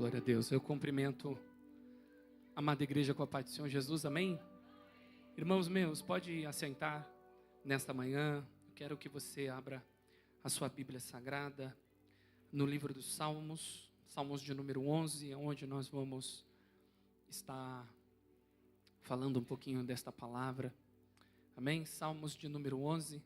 Glória a Deus. Eu cumprimento a amada igreja com a paz do Senhor Jesus, amém? Irmãos meus, pode assentar nesta manhã. Eu quero que você abra a sua Bíblia Sagrada no livro dos Salmos, Salmos de número 11, onde nós vamos estar falando um pouquinho desta palavra, amém? Salmos de número 11,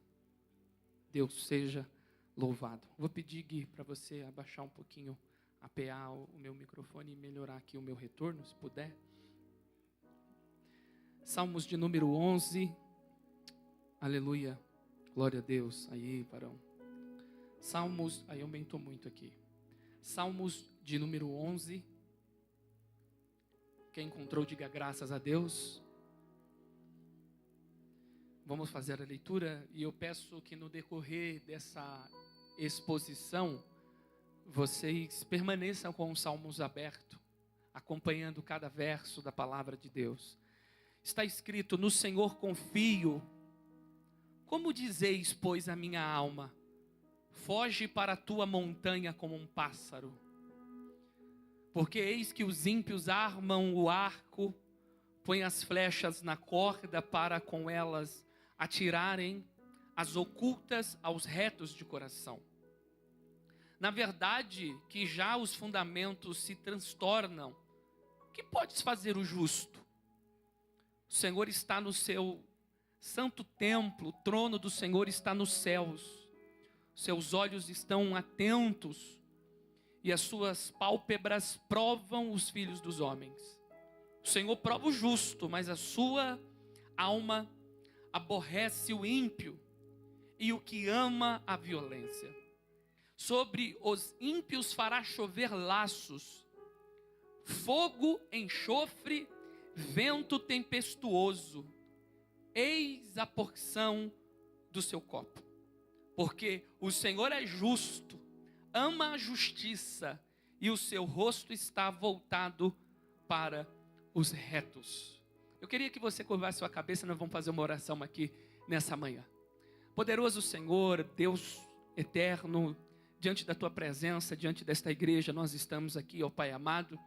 Deus seja louvado. Vou pedir, Gui, para você abaixar um pouquinho, apear o meu microfone e melhorar aqui o meu retorno, se puder. Salmos de número 11, aleluia, glória a Deus. Aí, Parão. Salmos, aí aumentou muito aqui. Salmos de número 11. Quem encontrou, diga graças a Deus. Vamos fazer a leitura e eu peço que no decorrer dessa exposição, vocês permaneçam com os salmos abertos, acompanhando cada verso da palavra de Deus. Está escrito: no Senhor confio. Como dizeis, pois, a minha alma? Foge para a tua montanha como um pássaro. Porque eis que os ímpios armam o arco, põem as flechas na corda para com elas atirarem as ocultas aos retos de coração. Na verdade, que já os fundamentos se transtornam, que podes fazer o justo? O Senhor está no seu santo templo, o trono do Senhor está nos céus. Seus olhos estão atentos e as suas pálpebras provam os filhos dos homens. O Senhor prova o justo, mas a sua alma aborrece o ímpio e o que ama a violência. Sobre os ímpios fará chover laços, fogo, enxofre, vento tempestuoso. Eis a porção do seu copo. Porque o Senhor é justo, ama a justiça e o seu rosto está voltado para os retos. Eu queria que você curvasse sua cabeça, nós vamos fazer uma oração aqui nessa manhã. Poderoso Senhor, Deus eterno, diante da tua presença, diante desta igreja, nós estamos aqui, ó Pai amado,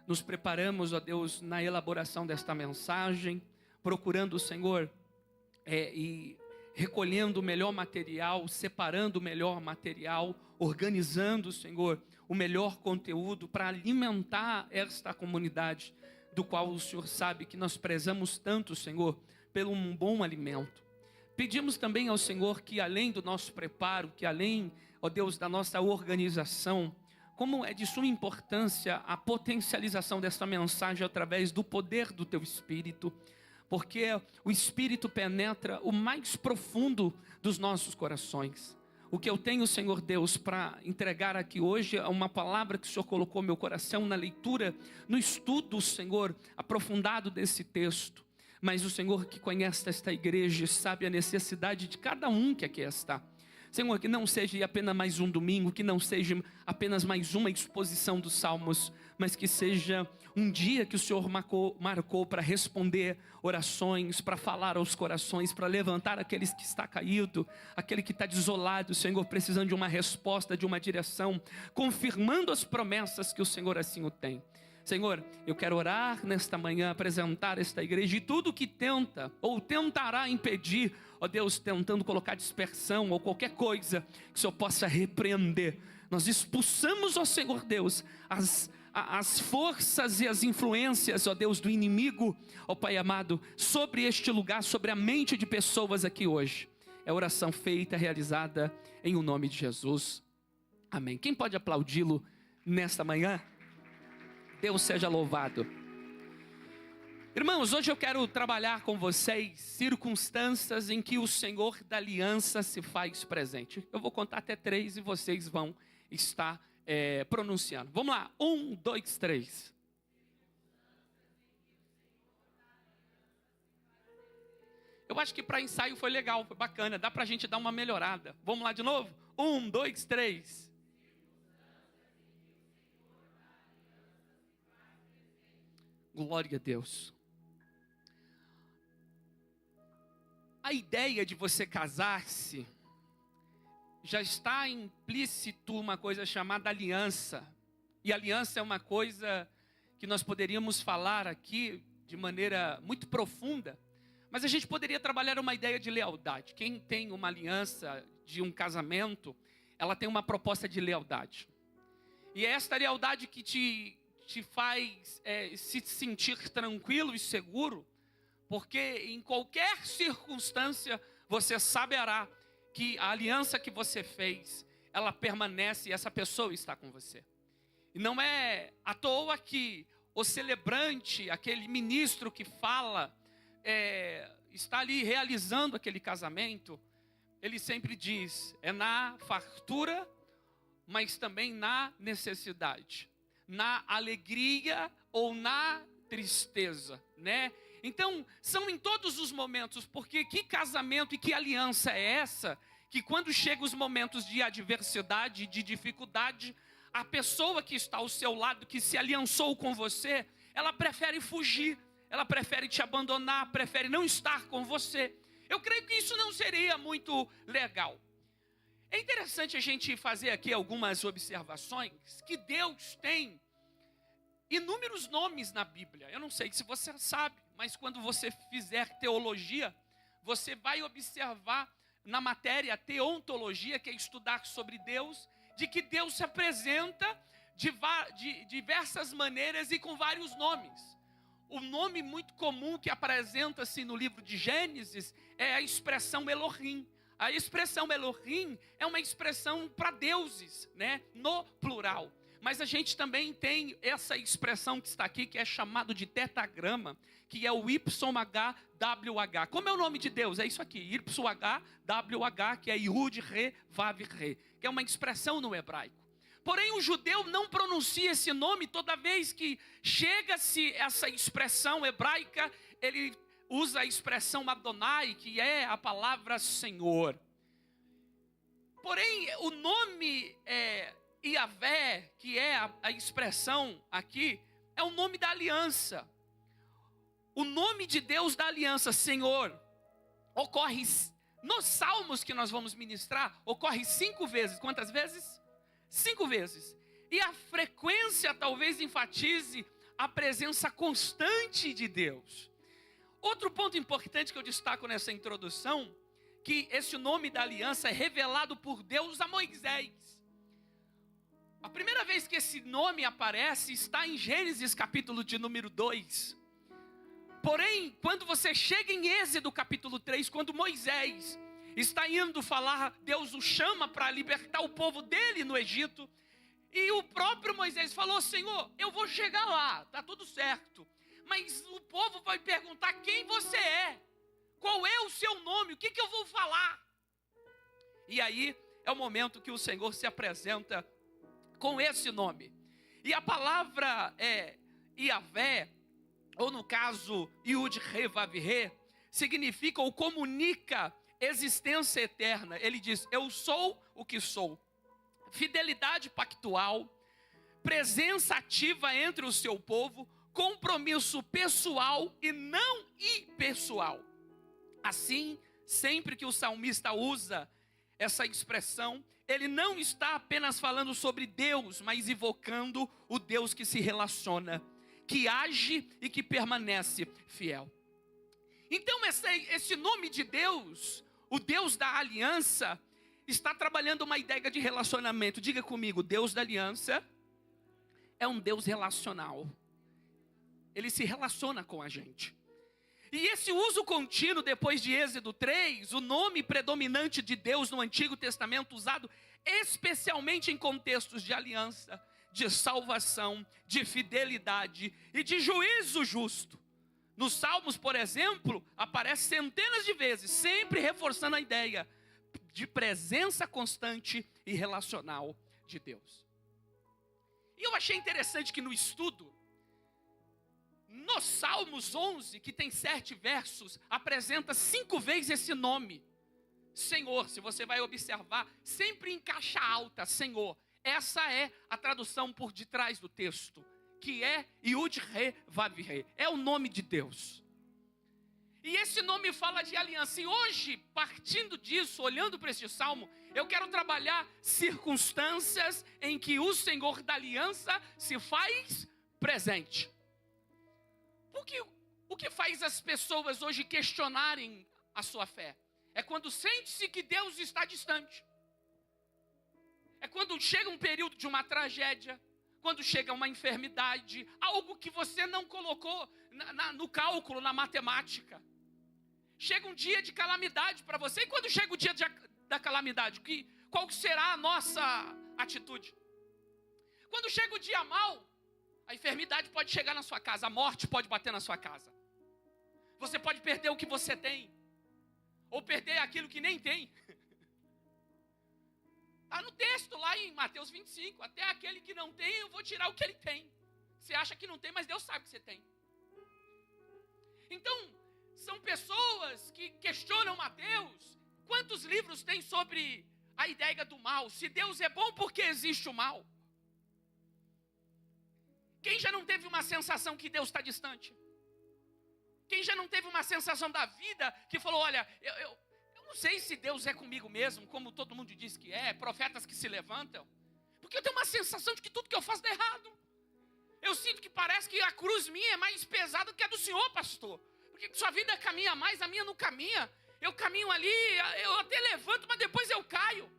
nos preparamos, ó Deus, na elaboração desta mensagem, procurando, Senhor, e recolhendo o melhor material, separando o melhor material, organizando, Senhor, o melhor conteúdo para alimentar esta comunidade, do qual o Senhor sabe que nós prezamos tanto, Senhor, pelo um bom alimento. Pedimos também ao Senhor que além do nosso preparo, que além, ó Deus, da nossa organização, como é de suma importância a potencialização desta mensagem através do poder do Teu Espírito, porque o Espírito penetra o mais profundo dos nossos corações. O que eu tenho, Senhor Deus, para entregar aqui hoje é uma palavra que o Senhor colocou no meu coração na leitura, no estudo, Senhor, aprofundado desse texto. Mas o Senhor que conhece esta igreja sabe a necessidade de cada um que aqui está. Senhor, que não seja apenas mais um domingo, que não seja apenas mais uma exposição dos Salmos, mas que seja um dia que o Senhor marcou para responder orações, para falar aos corações, para levantar aqueles que está caído, aquele que está desolado, Senhor, precisando de uma resposta, de uma direção, confirmando as promessas que o Senhor assim o tem. Senhor, eu quero orar nesta manhã, apresentar esta igreja e tudo que tenta ou tentará impedir, ó Deus, tentando colocar dispersão ou qualquer coisa que o Senhor possa repreender. Nós expulsamos, ó Senhor Deus, as forças e as influências, ó Deus, do inimigo, ó Pai amado, sobre este lugar, sobre a mente de pessoas aqui hoje. É oração feita, realizada em o nome de Jesus. Amém. Quem pode aplaudi-lo nesta manhã? Deus seja louvado. Irmãos, hoje eu quero trabalhar com vocês circunstâncias em que o Senhor da aliança se faz presente. Eu vou contar até 3 e vocês vão estar pronunciando. Vamos lá, 1, 2, 3. Eu acho que para ensaio foi legal, foi bacana, dá para a gente dar uma melhorada. Vamos lá de novo? 1, 2, 3. Glória a Deus. A ideia de você casar-se já está implícito uma coisa chamada aliança. E aliança é uma coisa que nós poderíamos falar aqui de maneira muito profunda, mas a gente poderia trabalhar uma ideia de lealdade. Quem tem uma aliança de um casamento, ela tem uma proposta de lealdade. E é esta lealdade que te faz se sentir tranquilo e seguro, porque em qualquer circunstância você saberá que a aliança que você fez, ela permanece e essa pessoa está com você. E não é à toa que o celebrante, aquele ministro que fala, está ali realizando aquele casamento, ele sempre diz, é na fartura, mas também na necessidade, na alegria ou na tristeza, né? Então, são em todos os momentos, porque que casamento e que aliança é essa, que quando chegam os momentos de adversidade, de dificuldade, a pessoa que está ao seu lado, que se aliançou com você, ela prefere fugir, ela prefere te abandonar, prefere não estar com você. Eu creio que isso não seria muito legal. É interessante a gente fazer aqui algumas observações, que Deus tem inúmeros nomes na Bíblia. Eu não sei se você sabe, mas quando você fizer teologia, você vai observar na matéria teontologia, que é estudar sobre Deus, de que Deus se apresenta de diversas maneiras e com vários nomes. O nome muito comum que apresenta-se no livro de Gênesis é a expressão Elohim. A expressão Elohim é uma expressão para deuses, né? No plural. Mas a gente também tem essa expressão que está aqui, que é chamado de tetagrama, que é o YHWH. Como é o nome de Deus? É isso aqui, YHWH, que é Yud, Re, Vav, Re, que é uma expressão no hebraico. Porém, o judeu não pronuncia esse nome toda vez que chega-se essa expressão hebraica, ele usa a expressão Adonai, que é a palavra Senhor. Porém, o nome Iavé, que é a expressão aqui, é o nome da aliança. O nome de Deus da aliança, Senhor, ocorre nos salmos que nós vamos ministrar, ocorre 5 vezes. Quantas vezes? 5 vezes. E a frequência talvez enfatize a presença constante de Deus. Outro ponto importante que eu destaco nessa introdução, que esse nome da aliança é revelado por Deus a Moisés. A primeira vez que esse nome aparece está em Gênesis capítulo de número 2. Porém, quando você chega em Êxodo capítulo 3, quando Moisés está indo falar, Deus o chama para libertar o povo dele no Egito. E o próprio Moisés falou, Senhor, eu vou chegar lá, está tudo certo. Mas o povo vai perguntar quem você é. Qual é o seu nome? O que eu vou falar? E aí é o momento que o Senhor se apresenta com esse nome. E a palavra Iavé, ou no caso Yud, Re, Vav, Re, significa ou comunica existência eterna. Ele diz, eu sou o que sou. Fidelidade pactual, presença ativa entre o seu povo, compromisso pessoal e não impessoal. Assim, sempre que o salmista usa essa expressão, ele não está apenas falando sobre Deus, mas invocando o Deus que se relaciona, que age e que permanece fiel. Então esse nome de Deus, o Deus da aliança, está trabalhando uma ideia de relacionamento. Diga comigo, Deus da aliança é um Deus relacional. Ele se relaciona com a gente. E esse uso contínuo depois de Êxodo 3, o nome predominante de Deus no Antigo Testamento, usado especialmente em contextos de aliança, de salvação, de fidelidade e de juízo justo. Nos Salmos, por exemplo, aparece centenas de vezes, sempre reforçando a ideia de presença constante e relacional de Deus. E eu achei interessante que no estudo, no Salmos 11, que tem 7 versos, apresenta 5 vezes esse nome, Senhor. Se você vai observar, sempre em caixa alta, Senhor. Essa é a tradução por detrás do texto, que é Yud, Re, Vav, Re. É o nome de Deus. E esse nome fala de aliança. E hoje, partindo disso, olhando para este salmo, Eu quero trabalhar circunstâncias em que o Senhor da aliança se faz presente. Porque o que faz as pessoas hoje questionarem a sua fé? É quando sente-se que Deus está distante. É quando chega um período de uma tragédia, quando chega uma enfermidade, algo que você não colocou no cálculo, na matemática. Chega um dia de calamidade para você, e quando chega o dia da calamidade, qual será a nossa atitude? Quando chega o dia mau, a enfermidade pode chegar na sua casa, a morte pode bater na sua casa. Você pode perder o que você tem, ou perder aquilo que nem tem. Está no texto lá em Mateus 25, até aquele que não tem, eu vou tirar o que ele tem. Você acha que não tem, mas Deus sabe que você tem. Então, são pessoas que questionam Mateus. Quantos livros tem sobre a ideia do mal? Se Deus é bom, por que existe o mal? Quem já não teve uma sensação que Deus está distante? Quem já não teve uma sensação da vida que falou, olha, eu não sei se Deus é comigo mesmo, como todo mundo diz que é, profetas que se levantam. Porque eu tenho uma sensação de que tudo que eu faço dá errado. Eu sinto que parece que a cruz minha é mais pesada do que a do senhor, pastor. Porque sua vida caminha mais, a minha não caminha. Eu caminho ali, eu até levanto, mas depois eu caio.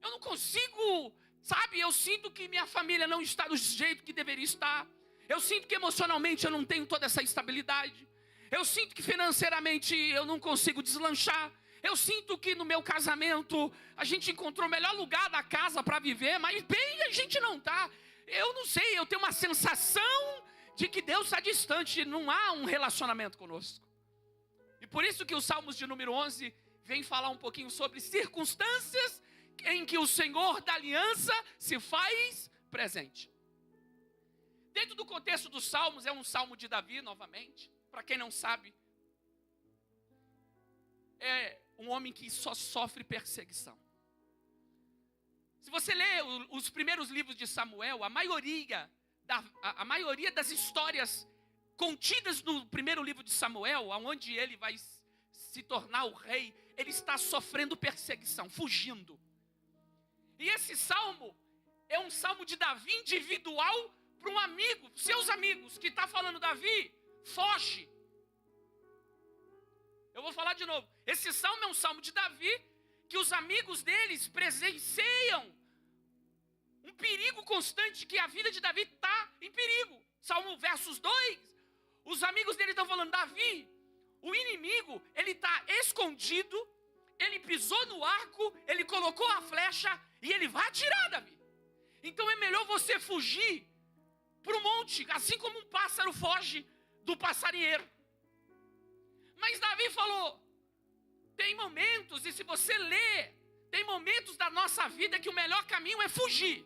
Eu não consigo, sabe? Eu sinto que minha família não está do jeito que deveria estar. Eu sinto que emocionalmente eu não tenho toda essa estabilidade. Eu sinto que financeiramente eu não consigo deslanchar. Eu sinto que no meu casamento a gente encontrou o melhor lugar da casa para viver, mas bem a gente não está. Eu não sei, eu tenho uma sensação de que Deus está distante, não há um relacionamento conosco. E por isso que os Salmos de número 11 vem falar um pouquinho sobre circunstâncias em que o Senhor da aliança se faz presente. Dentro do contexto dos Salmos, é um Salmo de Davi, novamente. Para quem não sabe, é um homem que só sofre perseguição. Se você lê os primeiros livros de Samuel, a maioria das histórias contidas no primeiro livro de Samuel, onde ele vai se tornar o rei, ele está sofrendo perseguição, fugindo. E esse salmo é um salmo de Davi individual para um amigo, seus amigos, que está falando, Davi, foge. Eu vou falar de novo. Esse salmo é um salmo de Davi, que os amigos deles presenciam um perigo constante, que a vida de Davi está em perigo. Salmo versos 2, os amigos dele estão falando, Davi, o inimigo, ele está escondido, ele pisou no arco, ele colocou a flecha e ele vai atirar, Davi. Então é melhor você fugir para o monte, assim como um pássaro foge do passarinheiro. Mas Davi falou, tem momentos, e se você ler, tem momentos da nossa vida que o melhor caminho é fugir.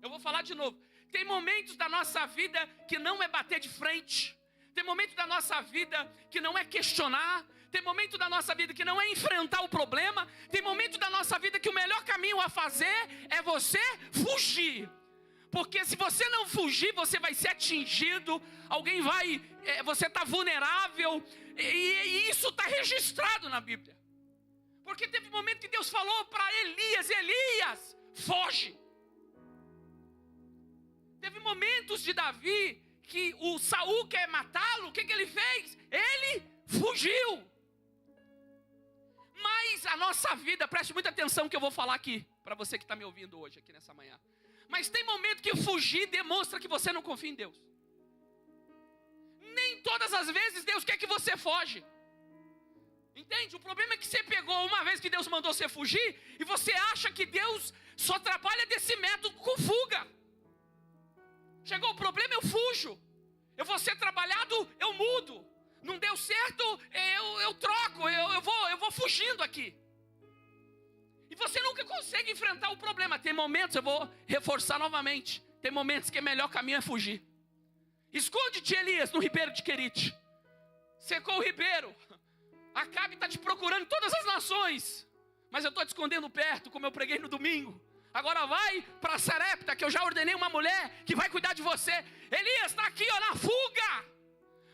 Eu vou falar de novo. Tem momentos da nossa vida que não é bater de frente. Tem momentos da nossa vida que não é questionar. Tem momento da nossa vida que não é enfrentar o problema. Tem momento da nossa vida que o melhor caminho a fazer é você fugir. Porque se você não fugir, você vai ser atingido. Alguém vai, você está vulnerável. E isso está registrado na Bíblia. Porque teve um momento que Deus falou para Elias, Elias, foge. Teve momentos de Davi que o Saul quer matá-lo, o que ele fez? Ele fugiu. Mas a nossa vida, preste muita atenção que eu vou falar aqui, para você que está me ouvindo hoje, aqui nessa manhã. Mas tem momento que fugir demonstra que você não confia em Deus. Nem todas as vezes Deus quer que você foge. Entende? O problema é que você pegou uma vez que Deus mandou você fugir, e você acha que Deus só trabalha desse método com fuga. Chegou o problema, eu fujo. Eu vou ser trabalhado, eu mudo. Não deu certo, eu troco, eu vou fugindo aqui. E você nunca consegue enfrentar o problema. Tem momentos, eu vou reforçar novamente, tem momentos que o melhor caminho é fugir. Esconde-te, Elias, no ribeiro de Querite. Secou o ribeiro. Acabe está te procurando em todas as nações. Mas eu estou te escondendo perto, como eu preguei no domingo. Agora vai para Sarepta, que eu já ordenei uma mulher que vai cuidar de você. Elias está aqui, ó, na fuga.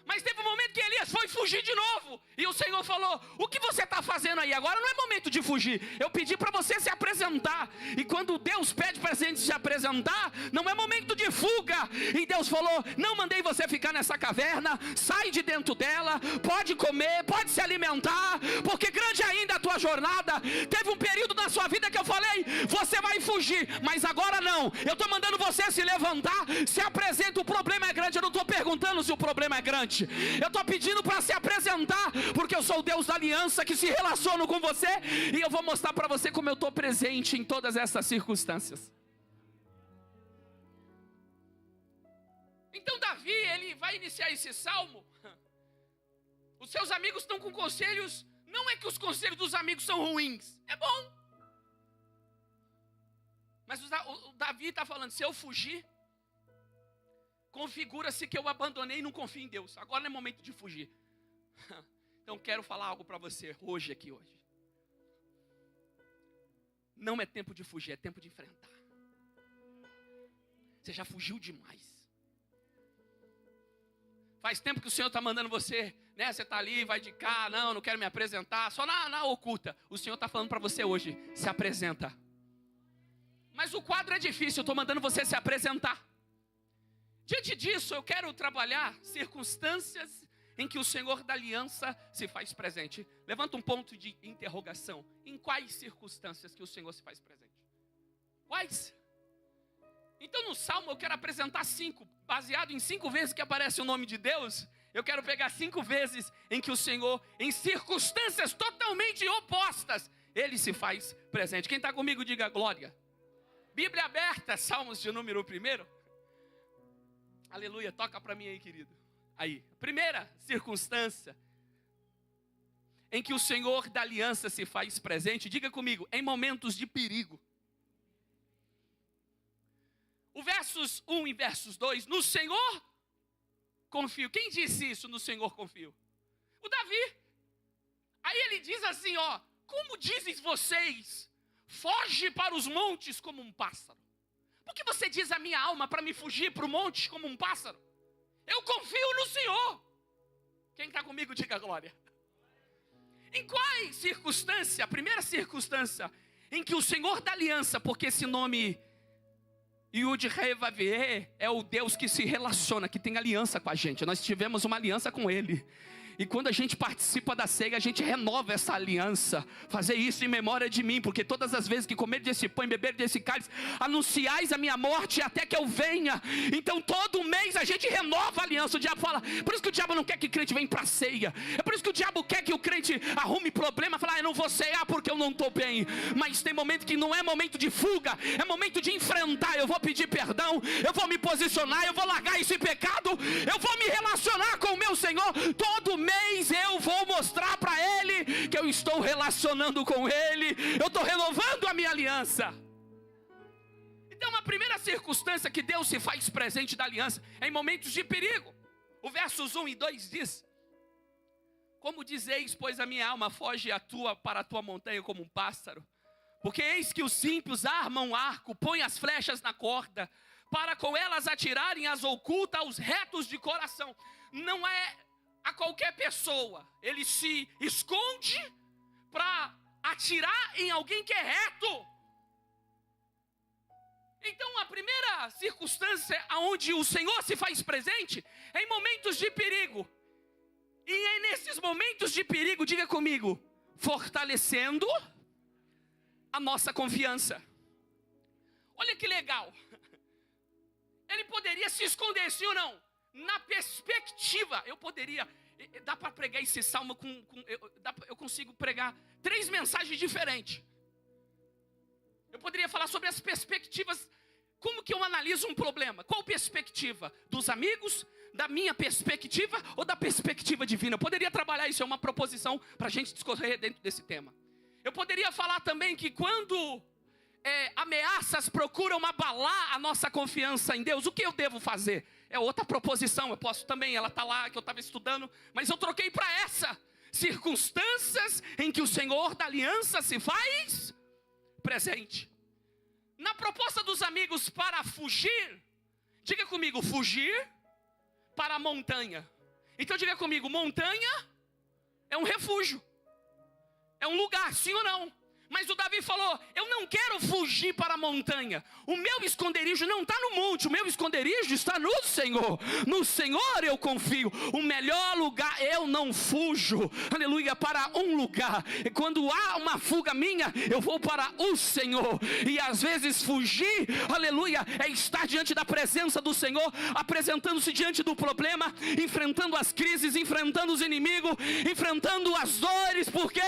Mas teve um momento que Elias foi fugir de novo. E o Senhor falou: o que você está fazendo aí? Agora não é momento de fugir. Eu pedi para você se apresentar. E quando Deus pede para a gente se apresentar, não é momento de fuga. E Deus falou: não mandei você ficar nessa caverna. Sai de dentro dela. Pode comer, pode se alimentar. Porque grande ainda a tua jornada. Teve um período na sua vida que eu falei: você vai fugir. Mas agora não. Eu estou mandando você se levantar. Se apresenta. O problema é grande. Eu não estou perguntando se o problema é grande. Eu estou pedindo para se apresentar, porque eu sou o Deus da aliança que se relaciona com você, e eu vou mostrar para você como eu estou presente em todas essas circunstâncias. Então Davi, ele vai iniciar esse salmo. Os seus amigos estão com conselhos. Não é que os conselhos dos amigos são ruins, é bom. Mas o Davi está falando: se eu fugir, configura-se que eu abandonei e não confio em Deus. Agora não é momento de fugir. Então quero falar algo para você hoje. Não é tempo de fugir, é tempo de enfrentar. Você já fugiu demais. Faz tempo que o Senhor está mandando você, né? Você está ali, vai de cá, não quero me apresentar, só na oculta. O Senhor está falando para você hoje: se apresenta. Mas o quadro é difícil, eu estou mandando você se apresentar. Diante disso, eu quero trabalhar circunstâncias em que o Senhor da aliança se faz presente. Levanta um ponto de interrogação. Em quais circunstâncias que o Senhor se faz presente? Quais? Então no Salmo eu quero apresentar 5. Baseado em 5 vezes que aparece o nome de Deus, eu quero pegar 5 vezes em que o Senhor, em circunstâncias totalmente opostas, Ele se faz presente. Quem está comigo, diga glória. Bíblia aberta, Salmos de número 1. Aleluia, toca para mim aí, querido. Aí, primeira circunstância em que o Senhor da aliança se faz presente, diga comigo: em momentos de perigo. O versos 1 e versos 2, no Senhor confio. Quem disse isso? No Senhor confio. O Davi. Aí ele diz assim, ó: como dizem vocês, foge para os montes como um pássaro. Por que você diz a minha alma para me fugir para o monte como um pássaro? Eu confio no Senhor. Quem está comigo, diga glória. Em qual circunstância? A primeira circunstância em que o Senhor da aliança, porque esse nome Yud-Heh-Vav-Heh é o Deus que se relaciona, que tem aliança com a gente. Nós tivemos uma aliança com Ele. E quando a gente participa da ceia, a gente renova essa aliança. Fazer isso em memória de mim, porque todas as vezes que comer desse pão e beber desse cálice, anunciais a minha morte até que eu venha. Então todo mês a gente renova a aliança. O diabo fala, por isso que o diabo não quer que o crente venha para a ceia. É por isso que o diabo quer que o crente arrume problema. Fala, eu não vou cear porque eu não estou bem. Mas tem momento que não é momento de fuga, é momento de enfrentar. Eu vou pedir perdão, eu vou me posicionar, eu vou largar esse pecado, eu vou me relacionar com o meu Senhor. Todo mês eu vou mostrar para Ele que eu estou relacionando com Ele, eu estou renovando a minha aliança. Então a primeira circunstância que Deus se faz presente da aliança é em momentos de perigo. O versos 1 e 2 diz: como dizeis, pois a minha alma foge para a tua montanha como um pássaro, porque eis que os ímpios armam um arco, põem as flechas na corda, para com elas atirarem as ocultas aos retos de coração. Não é a qualquer pessoa, ele se esconde para atirar em alguém que é reto. Então a primeira circunstância onde o Senhor se faz presente é em momentos de perigo. E é nesses momentos de perigo, diga comigo, fortalecendo a nossa confiança. Olha que legal. Ele poderia se esconder, sim ou não? Na perspectiva, eu poderia, dá para pregar esse salmo eu consigo pregar 3 mensagens diferentes. Eu poderia falar sobre as perspectivas, como que eu analiso um problema. Qual perspectiva? Dos amigos, da minha perspectiva ou da perspectiva divina? Eu poderia trabalhar isso, é uma proposição para a gente discorrer dentro desse tema. Eu poderia falar também que quando ameaças procuram abalar a nossa confiança em Deus, o que eu devo fazer? É outra proposição, eu posso também, ela está lá, que eu estava estudando, mas eu troquei para essa. Circunstâncias em que o Senhor da aliança se faz presente. Na proposta dos amigos para fugir, diga comigo, fugir para a montanha. Então diga comigo, montanha é um refúgio. É um lugar, sim ou não? Mas o Davi falou, eu não quero fugir para a montanha. O meu esconderijo não está no monte, o meu esconderijo está no Senhor. No Senhor eu confio. O melhor lugar, eu não fujo, aleluia, para um lugar. E quando há uma fuga minha, eu vou para o Senhor. E às vezes fugir, aleluia, é estar diante da presença do Senhor, apresentando-se diante do problema, enfrentando as crises, enfrentando os inimigos, enfrentando as dores, porque,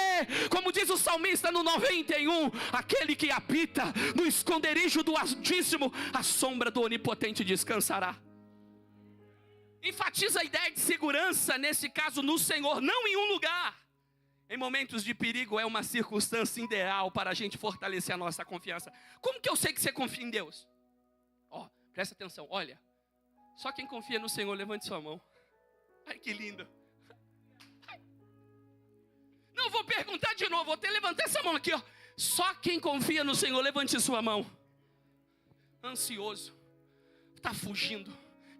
como diz o salmista no 91, aquele que habita no esconderijo do Altíssimo, a sombra do Onipotente descansará. Enfatiza a ideia de segurança, nesse caso no Senhor, não em um lugar. Em momentos de perigo é uma circunstância ideal para a gente fortalecer a nossa confiança. Como que eu sei que você confia em Deus? Ó, presta atenção, olha, só quem confia no Senhor, levante sua mão. Ai, que lindo. Não, vou perguntar de novo, vou até levantar essa mão aqui, ó. Só quem confia no Senhor, levante sua mão. Ansioso, está fugindo,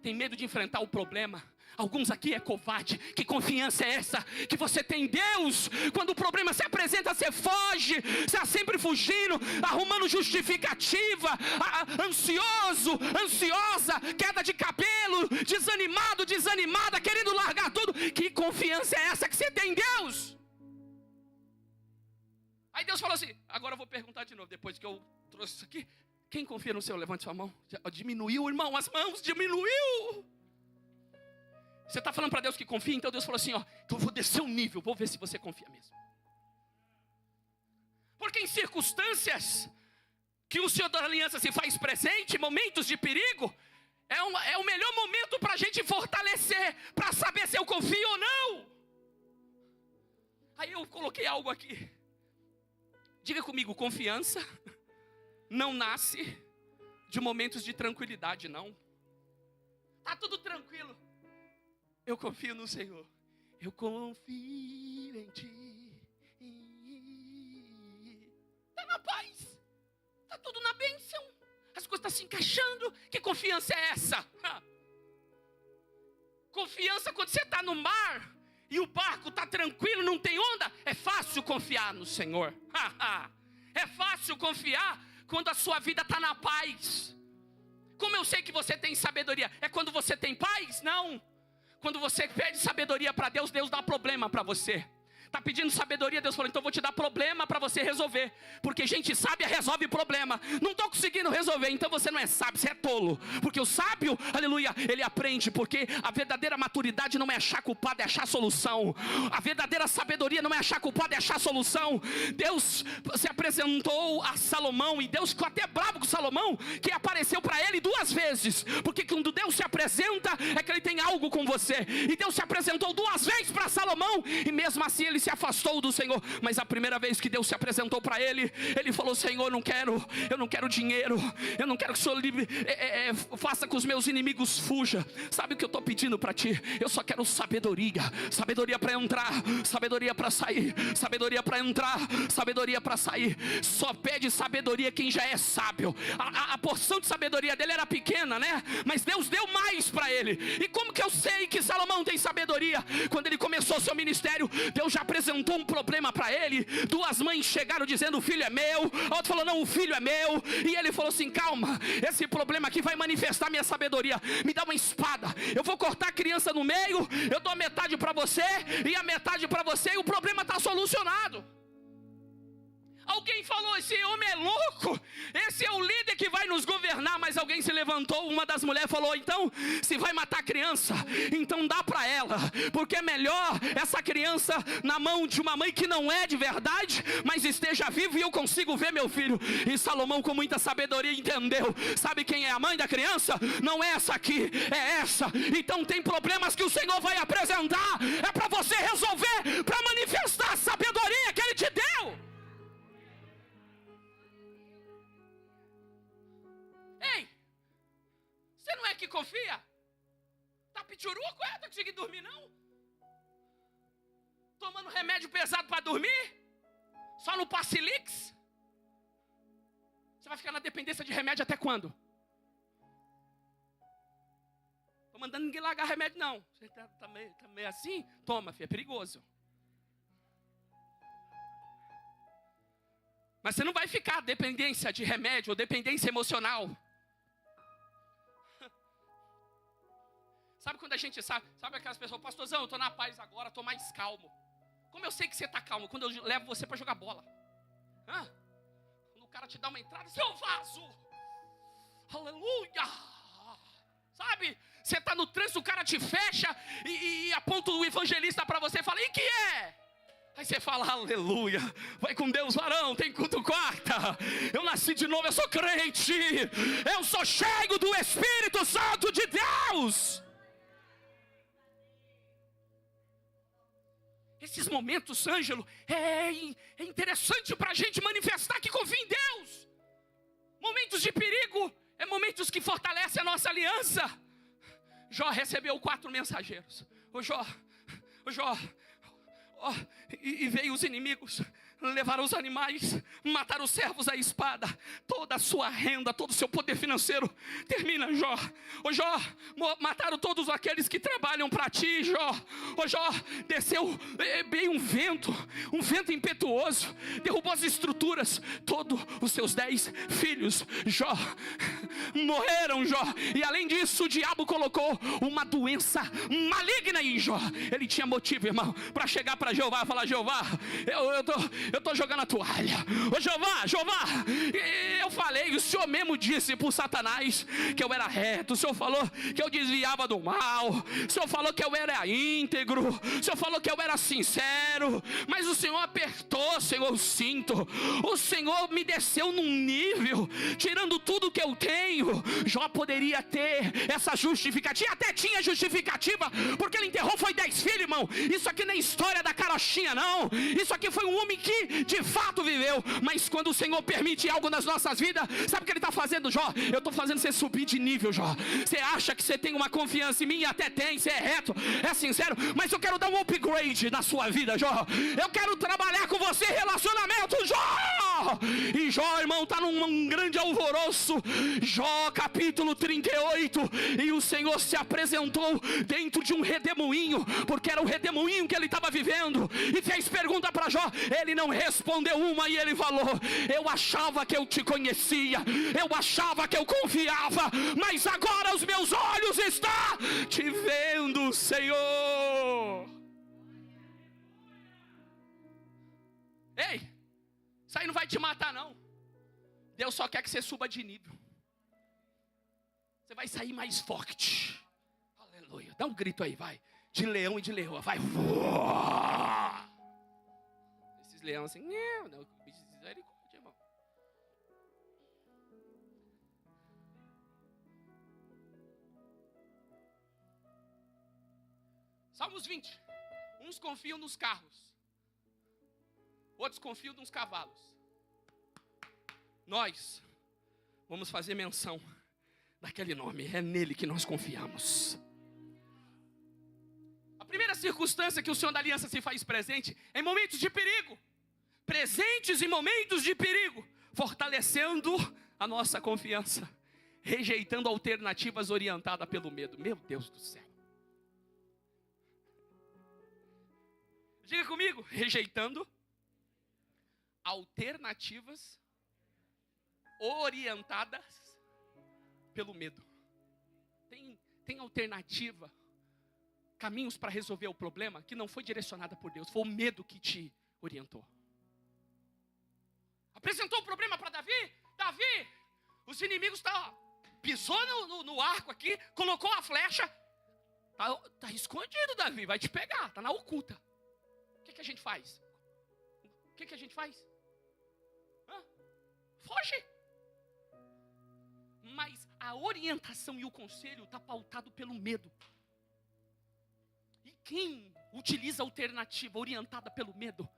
tem medo de enfrentar o problema. Alguns aqui é covarde. Que confiança é essa que você tem em Deus? Quando o problema se apresenta, você foge, você está sempre fugindo, arrumando justificativa, ansioso, ansiosa, queda de cabelo, desanimado, desanimada, querendo largar tudo. Que confiança é essa que você tem em Deus? Aí Deus falou assim, agora eu vou perguntar de novo, depois que eu trouxe isso aqui. Quem confia no Senhor, levante sua mão. Diminuiu, irmão, as mãos, diminuiu. Você está falando para Deus que confia, então Deus falou assim, ó, então eu vou descer um nível, vou ver se você confia mesmo. Porque em circunstâncias que o Senhor da aliança se faz presente, momentos de perigo, é o melhor momento para a gente fortalecer, para saber se eu confio ou não. Aí eu coloquei algo aqui. Diga comigo, confiança não nasce de momentos de tranquilidade, não. Tá tudo tranquilo. Eu confio no Senhor. Eu confio em Ti. Tá na paz. Tá tudo na bênção. As coisas estão se encaixando. Que confiança é essa? Confiança quando você está no mar e o barco está tranquilo, não tem onda. É fácil confiar no Senhor. É fácil confiar quando a sua vida está na paz. Como eu sei que você tem sabedoria? É quando você tem paz? Não. Quando você pede sabedoria para Deus, Deus dá problema para você. Está pedindo sabedoria, Deus falou, então eu vou te dar problema para você resolver. Porque gente sábia resolve problema. Não estou conseguindo resolver, então você não é sábio, você é tolo. Porque o sábio, aleluia, ele aprende. Porque a verdadeira maturidade não é achar culpado, é achar solução. A verdadeira sabedoria não é achar culpado, é achar solução. Deus se apresentou a Salomão, e Deus ficou até bravo com Salomão, que apareceu para ele 2 vezes. Porque quando Deus se apresenta, é que ele tem algo com você. E Deus se apresentou 2 vezes para Salomão, e mesmo assim ele se afastou do Senhor. Mas a primeira vez que Deus se apresentou para ele, ele falou, Senhor, eu não quero dinheiro, eu não quero que o Senhor faça com os meus inimigos fuja. Sabe o que eu estou pedindo para ti? Eu só quero sabedoria. Sabedoria para entrar, sabedoria para sair, sabedoria para entrar, sabedoria para sair. Só pede sabedoria quem já é sábio. A porção de sabedoria dele era pequena, né? Mas Deus deu mais para ele. E como que eu sei que Salomão tem sabedoria? Quando ele começou seu ministério, Deus já apresentou um problema para ele. 2 mães chegaram dizendo, o filho é meu. A outra falou, não, o filho é meu. E ele falou assim, calma, esse problema aqui vai manifestar minha sabedoria. Me dá uma espada, eu vou cortar a criança no meio, eu dou metade para você e a metade para você, e o problema está solucionado. Alguém falou, esse homem é louco, esse é o líder que vai nos governar. Mas alguém se levantou, uma das mulheres falou, então, se vai matar a criança, então dá para ela, porque é melhor essa criança na mão de uma mãe que não é de verdade, mas esteja vivo e eu consigo ver meu filho. E Salomão, com muita sabedoria, entendeu. Sabe quem é a mãe da criança? Não é essa aqui, é essa. Então tem problemas que o Senhor vai apresentar, é para você resolver, para manifestar a sabedoria que Ele te deu. Ei, você não é que confia? Tá pituruco, tá conseguindo dormir não? Tomando remédio pesado para dormir? Só no Passilix? Você vai ficar na dependência de remédio até quando? Tô mandando ninguém largar remédio não. Você tá meio assim? Toma, filho, é perigoso. Mas você não vai ficar dependência de remédio ou dependência emocional. Sabe quando a gente sabe aquelas pessoas, pastorzão, eu estou na paz agora, estou mais calmo. Como eu sei que você está calmo? Quando eu levo você para jogar bola. Quando o cara te dá uma entrada, seu vaso. Aleluia. Sabe? Você está no trânsito, o cara te fecha e aponta o evangelista para você e fala, e que é? Aí você fala, aleluia, vai com Deus, varão, tem culto quarta. Eu nasci de novo, eu sou crente. Eu sou cheio do Espírito Santo de Deus. Esses momentos, Ângelo, é interessante para a gente manifestar que confia em Deus. Momentos de perigo, é momentos que fortalecem a nossa aliança. Jó recebeu 4 mensageiros. E veio os inimigos, levaram os animais, mataram os servos à espada, toda a sua renda, todo o seu poder financeiro. Termina, Jó. Jó, mataram todos aqueles que trabalham para ti, Jó. Jó, desceu bem um vento impetuoso, derrubou as estruturas, todos os seus 10 filhos, Jó, morreram, Jó. E além disso, o diabo colocou uma doença maligna em Jó. Ele tinha motivo, irmão, para chegar para Jeová e falar, Jeová, eu estou jogando a toalha. Ô Jeová, eu falei, o Senhor mesmo disse para o Satanás que eu era reto, o Senhor falou que eu desviava do mal, o Senhor falou que eu era íntegro, o Senhor falou que eu era sincero, mas o Senhor apertou, Senhor, o cinto, o Senhor me desceu num nível, tirando tudo que eu tenho. Jó poderia ter essa justificativa, até tinha justificativa, porque ele enterrou, foi 10 filhos, irmão. Isso aqui não é história da carochinha, não. Isso aqui foi um homem que de fato viveu. Mas quando o Senhor permite algo nas nossas vidas, sabe o que Ele está fazendo, Jó? Eu estou fazendo você subir de nível, Jó. Você acha que você tem uma confiança em mim? Até tem, você é reto, é sincero, mas eu quero dar um upgrade na sua vida, Jó. Eu quero trabalhar com você, relacionamento, Jó. E Jó, irmão, está num grande alvoroço. Jó, capítulo 38. E o Senhor se apresentou dentro de um redemoinho, porque era o redemoinho que ele estava vivendo, e fez pergunta para Jó. Ele não respondeu uma, e ele falou, eu achava que eu te conhecia, eu achava que eu confiava, mas agora os meus olhos estão te vendo, Senhor. Ei, isso aí não vai te matar, não. Deus só quer que você suba de nível. Você vai sair mais forte. Aleluia. Dá um grito aí, vai. De leão e de leoa, vai. Esses leões assim, não, misericórdia, irmão. Salmos 20. Uns confiam nos carros, outros confiam nos cavalos. Nós vamos fazer menção daquele nome, é nele que nós confiamos. A primeira circunstância que o Senhor da Aliança se faz presente é em momentos de perigo. Presentes em momentos de perigo, fortalecendo a nossa confiança, rejeitando alternativas orientadas pelo medo. Meu Deus do céu. Diga comigo, rejeitando alternativas orientadas pelo medo. Tem alternativa, caminhos para resolver o problema que não foi direcionada por Deus, foi o medo que te orientou. Apresentou o problema para Davi, os inimigos pisou no arco aqui, colocou a flecha, tá escondido, Davi, vai te pegar, tá na oculta. O que a gente faz? Foge. Mas a orientação e o conselho está pautado pelo medo. E quem utiliza a alternativa orientada pelo medo,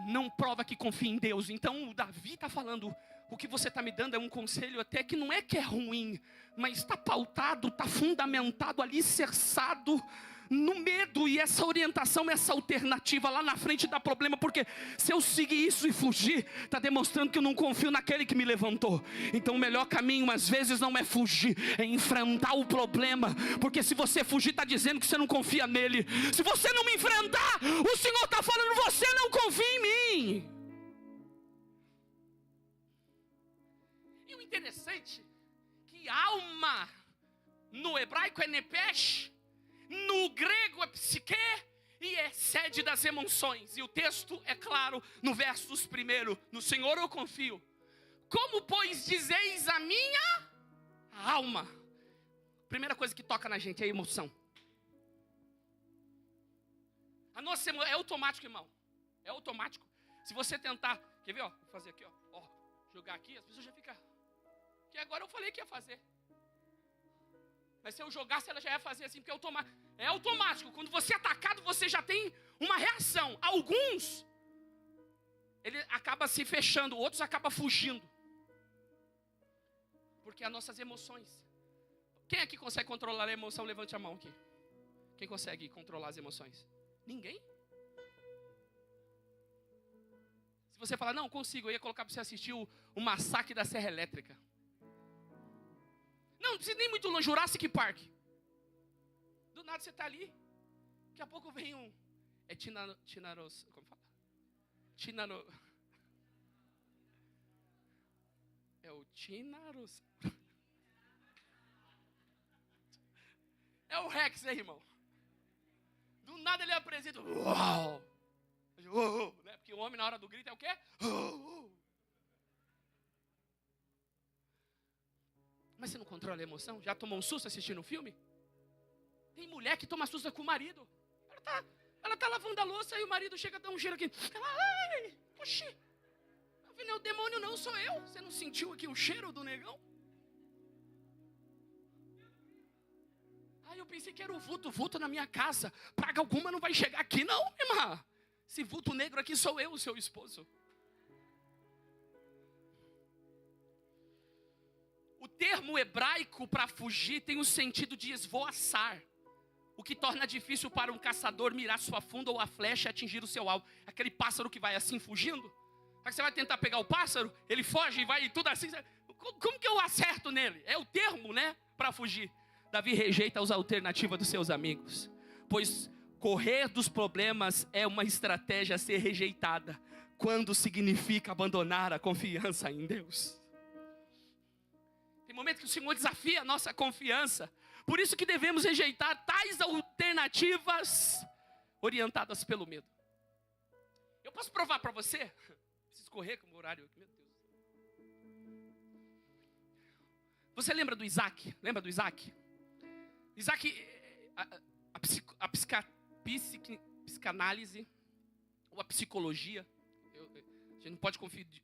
não prova que confia em Deus. Então o Davi está falando, o que você está me dando é um conselho até que não é que é ruim, mas está pautado, está fundamentado, alicerçado no medo. E essa orientação, essa alternativa lá na frente dá problema, porque se eu seguir isso e fugir, está demonstrando que eu não confio naquele que me levantou. Então o melhor caminho às vezes não é fugir, é enfrentar o problema, porque se você fugir está dizendo que você não confia nele. Se você não me enfrentar, o Senhor está falando, você não confia em mim. interessante que alma, no hebraico é nepesh, no grego é psique, e é sede das emoções. E o texto é claro no versos primeiro: no Senhor eu confio. Como, pois, dizeis a minha alma? Primeira coisa que toca na gente é a emoção. A nossa emoção é automático, irmão. É automático. Se você tentar, quer ver, ó, vou fazer aqui, ó, jogar aqui, as pessoas já ficam, que agora eu falei que ia fazer. Mas se eu jogasse, ela já ia fazer assim, porque é automático. Quando você é atacado, você já tem uma reação. Alguns, ele acaba se fechando, outros acabam fugindo. Porque as nossas emoções. Quem aqui consegue controlar a emoção? Levante a mão aqui. Quem consegue controlar as emoções? Ninguém? Se você falar, não consigo, eu ia colocar para você assistir o massacre da Serra Elétrica. Não precisa nem muito longe, Jurassic Park. Do nada você está ali. Daqui a pouco vem um... É Tinaros... Como fala? Tinaro... É o Tinaros... É o Rex aí, irmão. Do nada ele apresenta... Uau! Né? Porque o homem na hora do grito é o quê? Mas você não controla a emoção? Já tomou um susto assistindo um filme? Tem mulher que toma susto com o marido. Ela tá lavando a louça e o marido chega a dar um cheiro aqui. Ela, ai, oxi. Não é o demônio não, sou eu. Você não sentiu aqui o cheiro do negão? Aí eu pensei que era o vulto na minha casa. Praga alguma não vai chegar aqui não, irmã. Esse vulto negro aqui sou eu, seu esposo. O termo hebraico para fugir tem o sentido de esvoaçar, o que torna difícil para um caçador mirar sua funda ou a flecha e atingir o seu alvo. Aquele pássaro que vai assim fugindo, aí você vai tentar pegar o pássaro, ele foge e vai tudo assim. Como que eu acerto nele? É o termo, né, para fugir. Davi rejeita as alternativas dos seus amigos, pois correr dos problemas é uma estratégia a ser rejeitada, quando significa abandonar a confiança em Deus. Tem momento que o Senhor desafia a nossa confiança. Por isso que devemos rejeitar tais alternativas orientadas pelo medo. Eu posso provar para você? Preciso correr com o horário aqui, meu Deus. Você lembra do Isaac? Lembra do Isaac? Isaac, a psicanálise, ou a psicologia, a gente não pode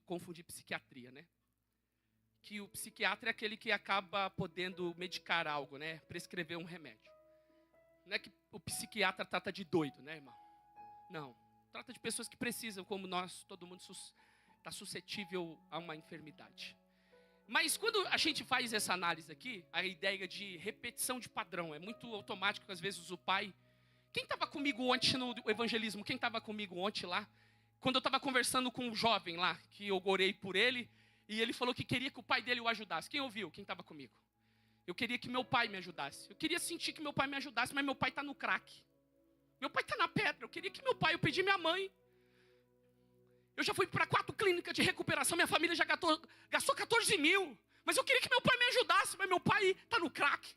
confundir psiquiatria, né? Que o psiquiatra é aquele que acaba podendo medicar algo, né? Prescrever um remédio. Não é que o psiquiatra trata de doido, né, irmão? Não. Trata de pessoas que precisam, como nós, todo mundo está suscetível a uma enfermidade. Mas quando a gente faz essa análise aqui, a ideia de repetição de padrão, é muito automático, às vezes o pai... Quem estava comigo ontem no evangelismo? Quem estava comigo ontem lá? Quando eu estava conversando com um jovem lá, que eu orei por ele, e ele falou que queria que o pai dele o ajudasse. Quem ouviu? Quem estava comigo? Eu queria que meu pai me ajudasse. Eu queria sentir que meu pai me ajudasse, mas meu pai está no crack. Meu pai está na pedra. Eu queria que meu pai, eu pedi minha mãe. Eu já fui para 4 clínicas de recuperação, minha família já gastou 14 mil. Mas eu queria que meu pai me ajudasse, mas meu pai está no crack.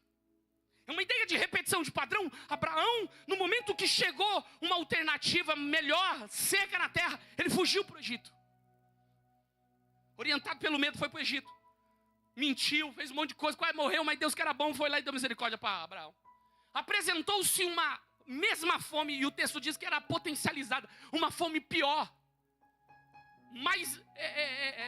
É uma ideia de repetição de padrão. Abraão, no momento que chegou uma alternativa melhor, seca na terra, ele fugiu para o Egito. Orientado pelo medo, foi para o Egito. Mentiu, fez um monte de coisa, quase morreu, mas Deus que era bom foi lá e deu misericórdia para Abraão. Apresentou-se uma mesma fome, e o texto diz que era potencializada, uma fome pior. Mas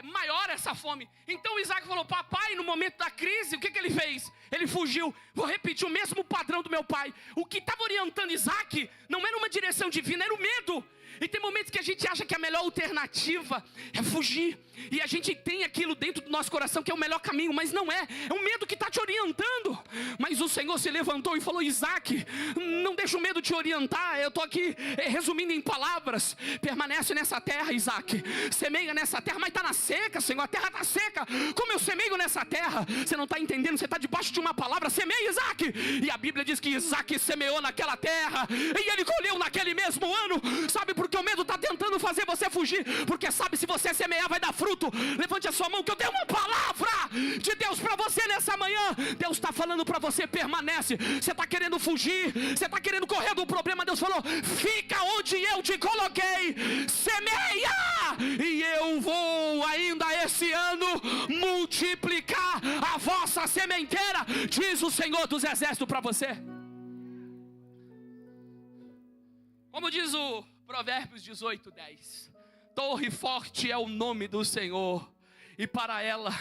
maior essa fome. Então Isaac falou, papai, no momento da crise, o que ele fez? Ele fugiu. Vou repetir o mesmo padrão do meu pai. O que estava orientando Isaac não era uma direção divina, era o medo. E tem momentos que a gente acha que a melhor alternativa é fugir. E a gente tem aquilo dentro do nosso coração que é o melhor caminho, mas não é. É o medo que está te orientando. Mas o Senhor se levantou e falou, Isaac, deixa o medo te orientar. Eu estou aqui resumindo em palavras. Permanece nessa terra, Isaac. Semeia nessa terra, mas está na seca, Senhor. A terra está seca. Como eu semeio nessa terra? Você não está entendendo, você está debaixo de uma palavra. Semeia, Isaac. E a Bíblia diz que Isaac semeou naquela terra e ele colheu naquele mesmo ano. Sabe por que o medo está tentando fazer você fugir? Porque sabe, se você semear vai dar fruto. Levante a sua mão que eu tenho uma palavra de Deus para você nessa manhã. Deus está falando para você, permanece. Você está querendo fugir, você está querendo correr do problema. Deus falou, fica onde eu te coloquei, semeia, e eu vou ainda esse ano multiplicar a vossa sementeira, diz o Senhor dos Exércitos para você. Como diz o Provérbios 18:10, torre forte é o nome do Senhor, e para ela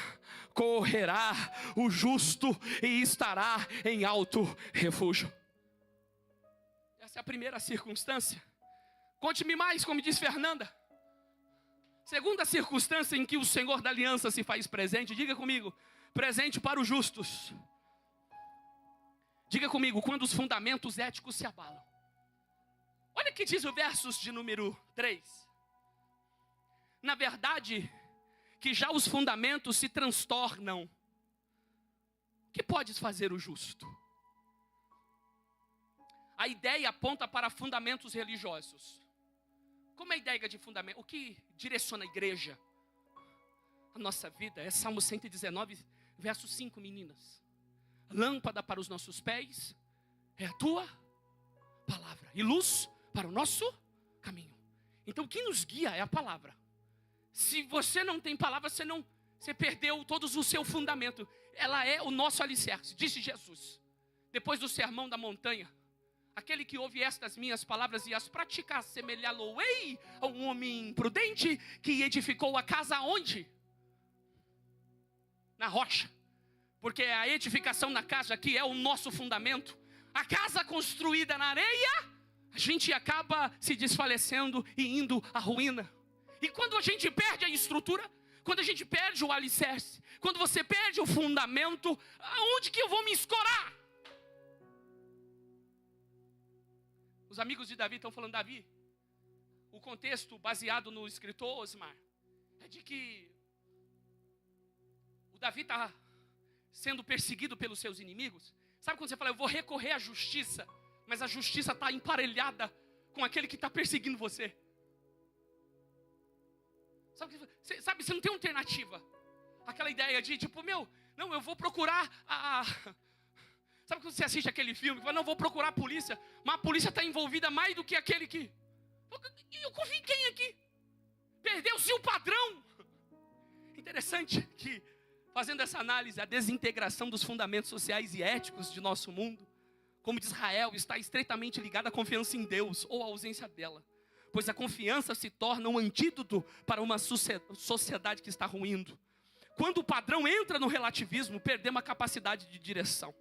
correrá o justo e estará em alto refúgio. Essa é a primeira circunstância. Conte-me mais, como diz Fernanda. Segunda circunstância em que o Senhor da aliança se faz presente, diga comigo, presente para os justos. Diga comigo, quando os fundamentos éticos se abalam. Olha o que diz o versos de número 3. Na verdade, que já os fundamentos se transtornam. O que podes fazer o justo? A ideia aponta para fundamentos religiosos. Como é a ideia de fundamento? O que direciona a igreja? A nossa vida é Salmo 119, verso 5, meninas. Lâmpada para os nossos pés é a tua palavra, e luz para o nosso caminho. Então o que nos guia é a palavra. Se você não tem palavra, você perdeu todos o seu fundamento. Ela é o nosso alicerce, disse Jesus. Depois do sermão da montanha, aquele que ouve estas minhas palavras e as pratica, semelhá-lo-ei a um homem prudente que edificou a casa onde? Na rocha. Porque a edificação na casa aqui é o nosso fundamento. A casa construída na areia, a gente acaba se desfalecendo e indo à ruína. E quando a gente perde a estrutura, quando a gente perde o alicerce, quando você perde o fundamento, aonde que eu vou me escorar? Os amigos de Davi estão falando, Davi, o contexto baseado no escritor Osmar, é de que o Davi está sendo perseguido pelos seus inimigos. Sabe quando você fala, eu vou recorrer à justiça, mas a justiça está emparelhada com aquele que está perseguindo você? Sabe, você não tem alternativa. Aquela ideia de tipo, não, eu vou procurar Sabe quando você assiste aquele filme, fala, não, vou procurar a polícia, mas a polícia está envolvida mais do que aquele que... Eu confio em quem aqui? Perdeu-se o padrão. Interessante que, fazendo essa análise, a desintegração dos fundamentos sociais e éticos de nosso mundo, como de Israel, está estreitamente ligada à confiança em Deus, ou à ausência dela. Pois a confiança se torna um antídoto para uma sociedade que está ruindo. Quando o padrão entra no relativismo, perdemos a capacidade de direção.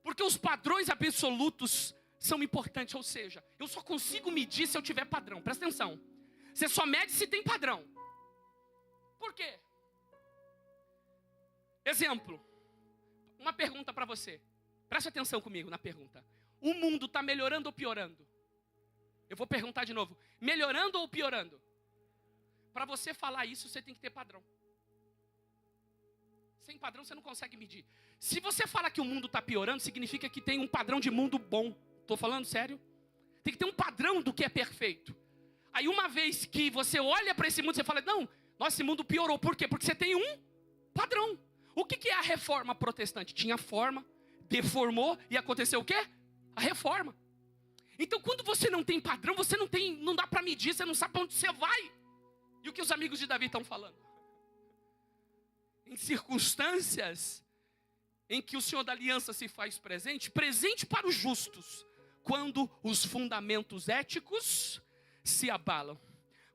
Porque os padrões absolutos são importantes, ou seja, eu só consigo medir se eu tiver padrão. Presta atenção. Você só mede se tem padrão. Por quê? Exemplo. Uma pergunta para você. Preste atenção comigo na pergunta. O mundo está melhorando ou piorando? Eu vou perguntar de novo. Melhorando ou piorando? Para você falar isso, você tem que ter padrão. Sem padrão você não consegue medir. Se você fala que o mundo está piorando, significa que tem um padrão de mundo bom. Estou falando sério? Tem que ter um padrão do que é perfeito. Aí uma vez que você olha para esse mundo, você fala, não, nossa, esse mundo piorou. Por quê? Porque você tem um padrão. O que é a reforma protestante? Tinha forma, deformou e aconteceu o quê? A reforma. Então quando você não tem padrão, você não dá para medir, você não sabe para onde você vai. E o que os amigos de Davi estão falando? Em circunstâncias em que o Senhor da aliança se faz presente, presente para os justos, quando os fundamentos éticos se abalam.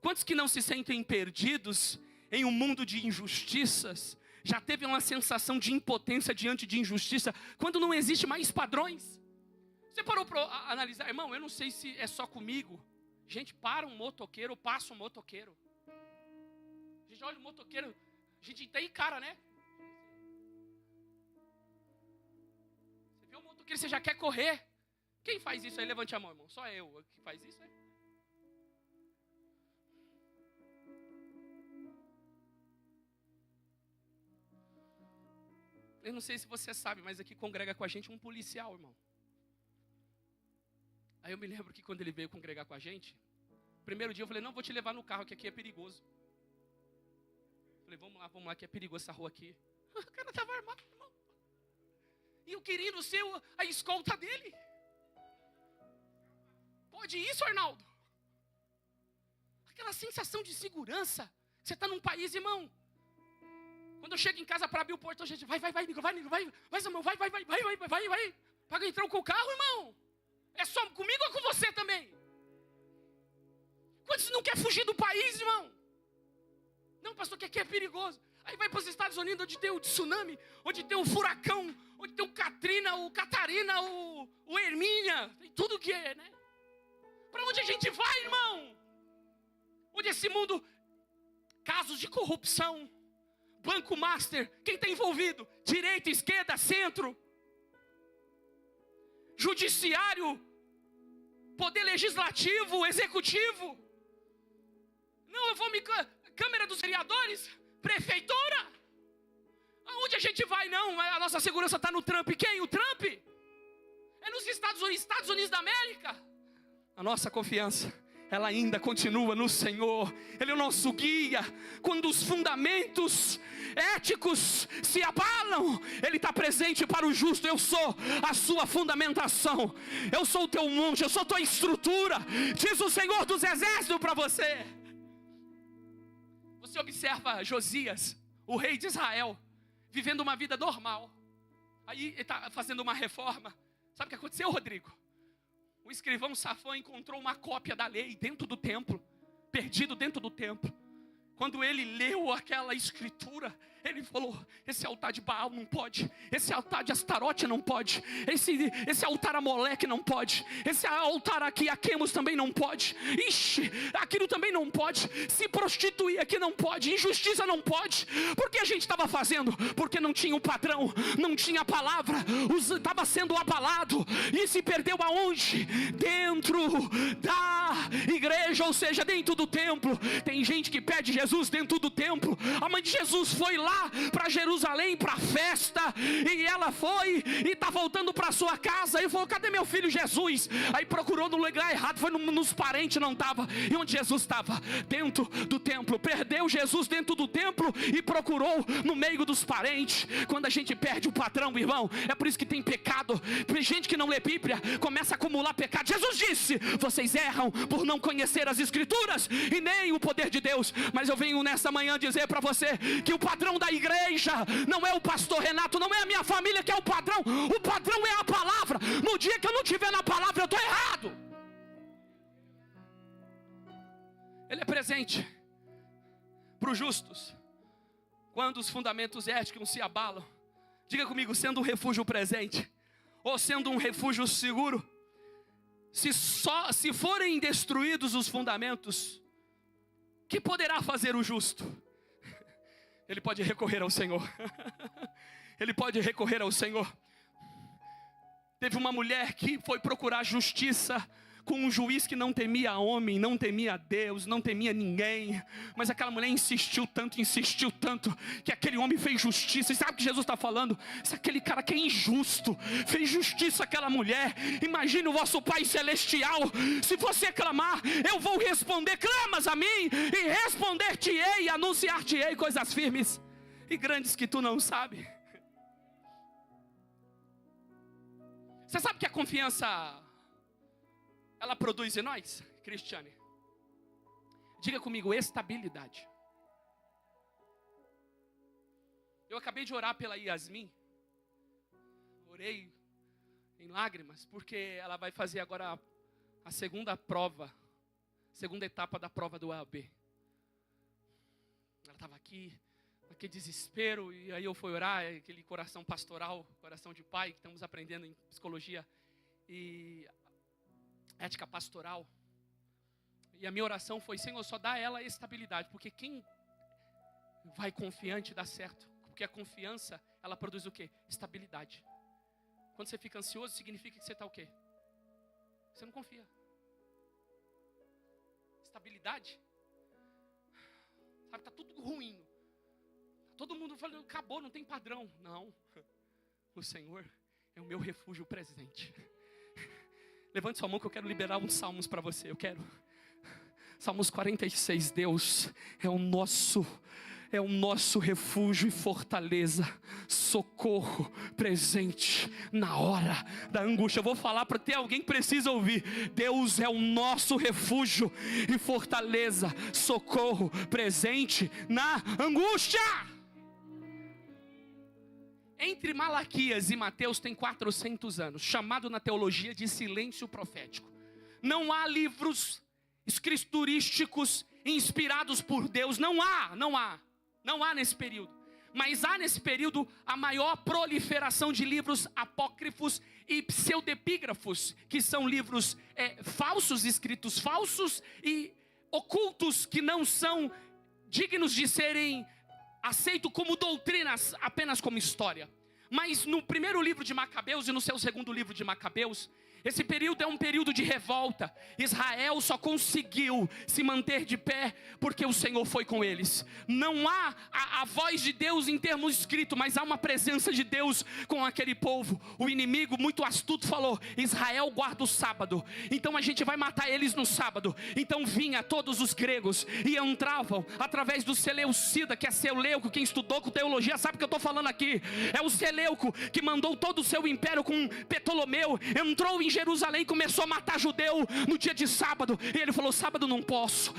Quantos que não se sentem perdidos em um mundo de injustiças, já teve uma sensação de impotência diante de injustiça, quando não existe mais padrões? Você parou para analisar, irmão, eu não sei se é só comigo. Gente, para um motoqueiro, passa um motoqueiro. A gente olha o motoqueiro, a gente tem cara, né? Você vê o motoqueiro, você já quer correr. Quem faz isso aí? Levante a mão, irmão. Só eu que faz isso aí. Eu não sei se você sabe, mas aqui congrega com a gente um policial, irmão. Aí eu me lembro que quando ele veio congregar com a gente, primeiro dia eu falei, não, vou te levar no carro, que aqui é perigoso. Falei, vamos lá, que é perigoso essa rua aqui. O cara estava armado, irmão. E eu querendo ser a escolta dele. Pode isso, Arnaldo? Aquela sensação de segurança. Você está num país, irmão. Quando eu chego em casa para abrir o portão, a gente vai, Nigro, vai, irmão, vai. Para entrar com o carro, irmão. É só comigo ou com você também? Quantos não quer fugir do país, irmão? Não, pastor, que aqui é perigoso. Aí vai para os Estados Unidos, onde tem o tsunami, onde tem o furacão, onde tem o Katrina, o Catarina, o Hermínia, tem tudo que é, né? Para onde a gente vai, irmão? Onde esse mundo, casos de corrupção, Banco Master, quem está envolvido? Direita, esquerda, centro, judiciário, poder legislativo, executivo. Não, eu vou me... Câmara dos Vereadores, prefeitura. Aonde a gente vai? Não, a nossa segurança está no Trump. Quem? O Trump? É nos Estados Unidos da América. A nossa confiança, ela ainda continua no Senhor. Ele é o nosso guia. Quando os fundamentos éticos se abalam, Ele está presente para o justo. Eu sou a sua fundamentação. Eu sou o teu monte, eu sou a tua estrutura. Diz o Senhor dos Exércitos para você. Você observa Josias, o rei de Israel, vivendo uma vida normal. Aí ele está fazendo uma reforma. Sabe o que aconteceu, Rodrigo? O escrivão Safã encontrou uma cópia da lei dentro do templo, perdido dentro do templo. Quando ele leu aquela escritura, ele falou, esse altar de Baal não pode, esse altar de Astarote não pode, esse altar a Moleque não pode, esse altar aqui a Quemos também não pode, ixi, aquilo também não pode, se prostituir aqui não pode, injustiça não pode. Por que a gente estava fazendo? Porque não tinha o padrão, não tinha a palavra, estava sendo abalado, e se perdeu aonde? Dentro da igreja, ou seja, dentro do templo. Tem gente que pede Jesus dentro do templo. A mãe de Jesus foi lá para Jerusalém para a festa, e ela foi e está voltando para sua casa e falou, cadê meu filho Jesus? Aí procurou no lugar errado, foi nos parentes, não estava. E onde Jesus estava? Dentro do templo. Perdeu Jesus dentro do templo e procurou no meio dos parentes. Quando a gente perde o padrão, irmão, é por isso que tem pecado. Tem gente que não lê Bíblia, começa a acumular pecado. Jesus disse, vocês erram por não conhecer as Escrituras e nem o poder de Deus. Mas eu venho nessa manhã dizer para você que o padrão da igreja não é o pastor Renato, não é a minha família que é o padrão é a palavra. No dia que eu não estiver na palavra, eu estou errado. Ele é presente para os justos quando os fundamentos éticos se abalam. Diga comigo, sendo um refúgio presente ou sendo um refúgio seguro. Se forem destruídos os fundamentos, que poderá fazer o justo? Ele pode recorrer ao Senhor. Ele pode recorrer ao Senhor. Teve uma mulher que foi procurar justiça com um juiz que não temia homem, não temia Deus, não temia ninguém. Mas aquela mulher insistiu tanto, que aquele homem fez justiça. E sabe o que Jesus está falando? Se aquele cara que é injusto fez justiça àquela mulher, imagine o vosso Pai Celestial. Se você clamar, eu vou responder. Clamas a mim e responder-te-ei e anunciar-te-ei coisas firmes e grandes que tu não sabes. Você sabe que a confiança ela produz em nós, Cristiane? Diga comigo, estabilidade. Eu acabei de orar pela Yasmin. Orei em lágrimas, porque ela vai fazer agora a segunda prova, segunda etapa da prova do AOB. Ela estava aqui, aquele desespero, e aí eu fui orar, aquele coração pastoral, coração de pai, que estamos aprendendo em psicologia e ética pastoral. E a minha oração foi, Senhor, só dá a ela estabilidade, porque quem vai confiante dá certo. Porque a confiança, ela produz o quê? Estabilidade. Quando você fica ansioso, significa que você está o quê? Você não confia. Estabilidade. Sabe, está tudo ruim. Todo mundo falando, acabou, não tem padrão. Não. O Senhor é o meu refúgio presente. Levante sua mão que eu quero liberar uns salmos para você. Eu quero. Salmos 46. Deus é o nosso refúgio e fortaleza, socorro presente na hora da angústia. Eu vou falar para ter alguém que precisa ouvir. Deus é o nosso refúgio e fortaleza, socorro presente na angústia. Entre Malaquias e Mateus tem 400 anos, chamado na teologia de silêncio profético. Não há livros escriturísticos inspirados por Deus, não há nesse período. Mas há nesse período a maior proliferação de livros apócrifos e pseudepígrafos, que são livros falsos, escritos falsos e ocultos, que não são dignos de serem aceitos como doutrinas, apenas como história. Mas no primeiro livro de Macabeus e no seu segundo livro de Macabeus, esse período é um período de revolta. Israel só conseguiu se manter de pé porque o Senhor foi com eles. Não há a voz de Deus em termos escritos, mas há uma presença de Deus com aquele povo. O inimigo muito astuto falou: Israel guarda o sábado, então a gente vai matar eles no sábado. Então vinha todos os gregos e entravam através do Seleucida, que é Seleuco. Quem estudou com teologia sabe o que eu estou falando aqui. É o Seleuco que mandou todo o seu império com Ptolomeu. Entrou em Jerusalém, começou a matar judeu no dia de sábado. E ele falou: sábado não posso,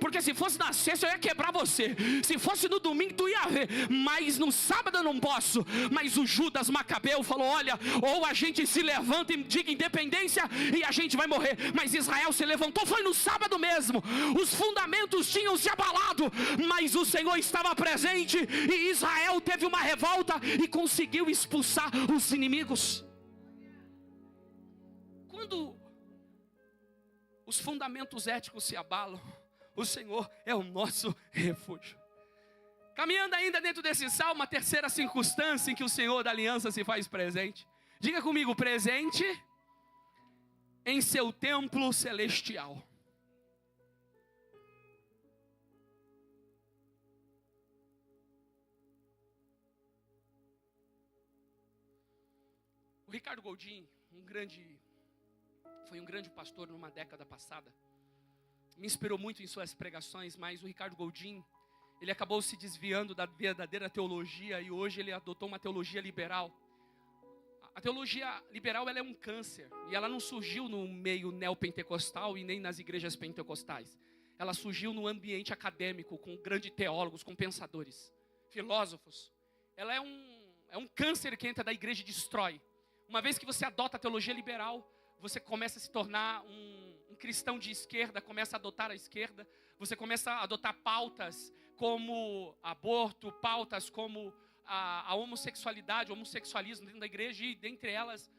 porque se fosse na sexta eu ia quebrar você, se fosse no domingo tu ia ver, mas no sábado eu não posso. Mas o Judas Macabeu falou: olha, ou a gente se levanta e diga independência e a gente vai morrer. Mas Israel se levantou, foi no sábado mesmo. Os fundamentos tinham se abalado, mas o Senhor estava presente e Israel teve uma revolta e conseguiu expulsar os inimigos. Quando os fundamentos éticos se abalam, o Senhor é o nosso refúgio. Caminhando ainda dentro desse salmo, a terceira circunstância em que o Senhor da aliança se faz presente. Diga comigo: presente em seu templo celestial. O Ricardo Goldin, foi um grande pastor numa década passada. Me inspirou muito em suas pregações, mas o Ricardo Goldin, ele acabou se desviando da verdadeira teologia e hoje ele adotou uma teologia liberal. A teologia liberal, ela é um câncer e ela não surgiu no meio neopentecostal e nem nas igrejas pentecostais. Ela surgiu no ambiente acadêmico, com grandes teólogos, com pensadores, filósofos. Ela é um câncer que entra da igreja e destrói. Uma vez que você adota a teologia liberal, você começa a se tornar um cristão de esquerda, começa a adotar a esquerda, você começa a adotar pautas como aborto, pautas como a homossexualidade, o homossexualismo dentro da igreja, e dentre elas,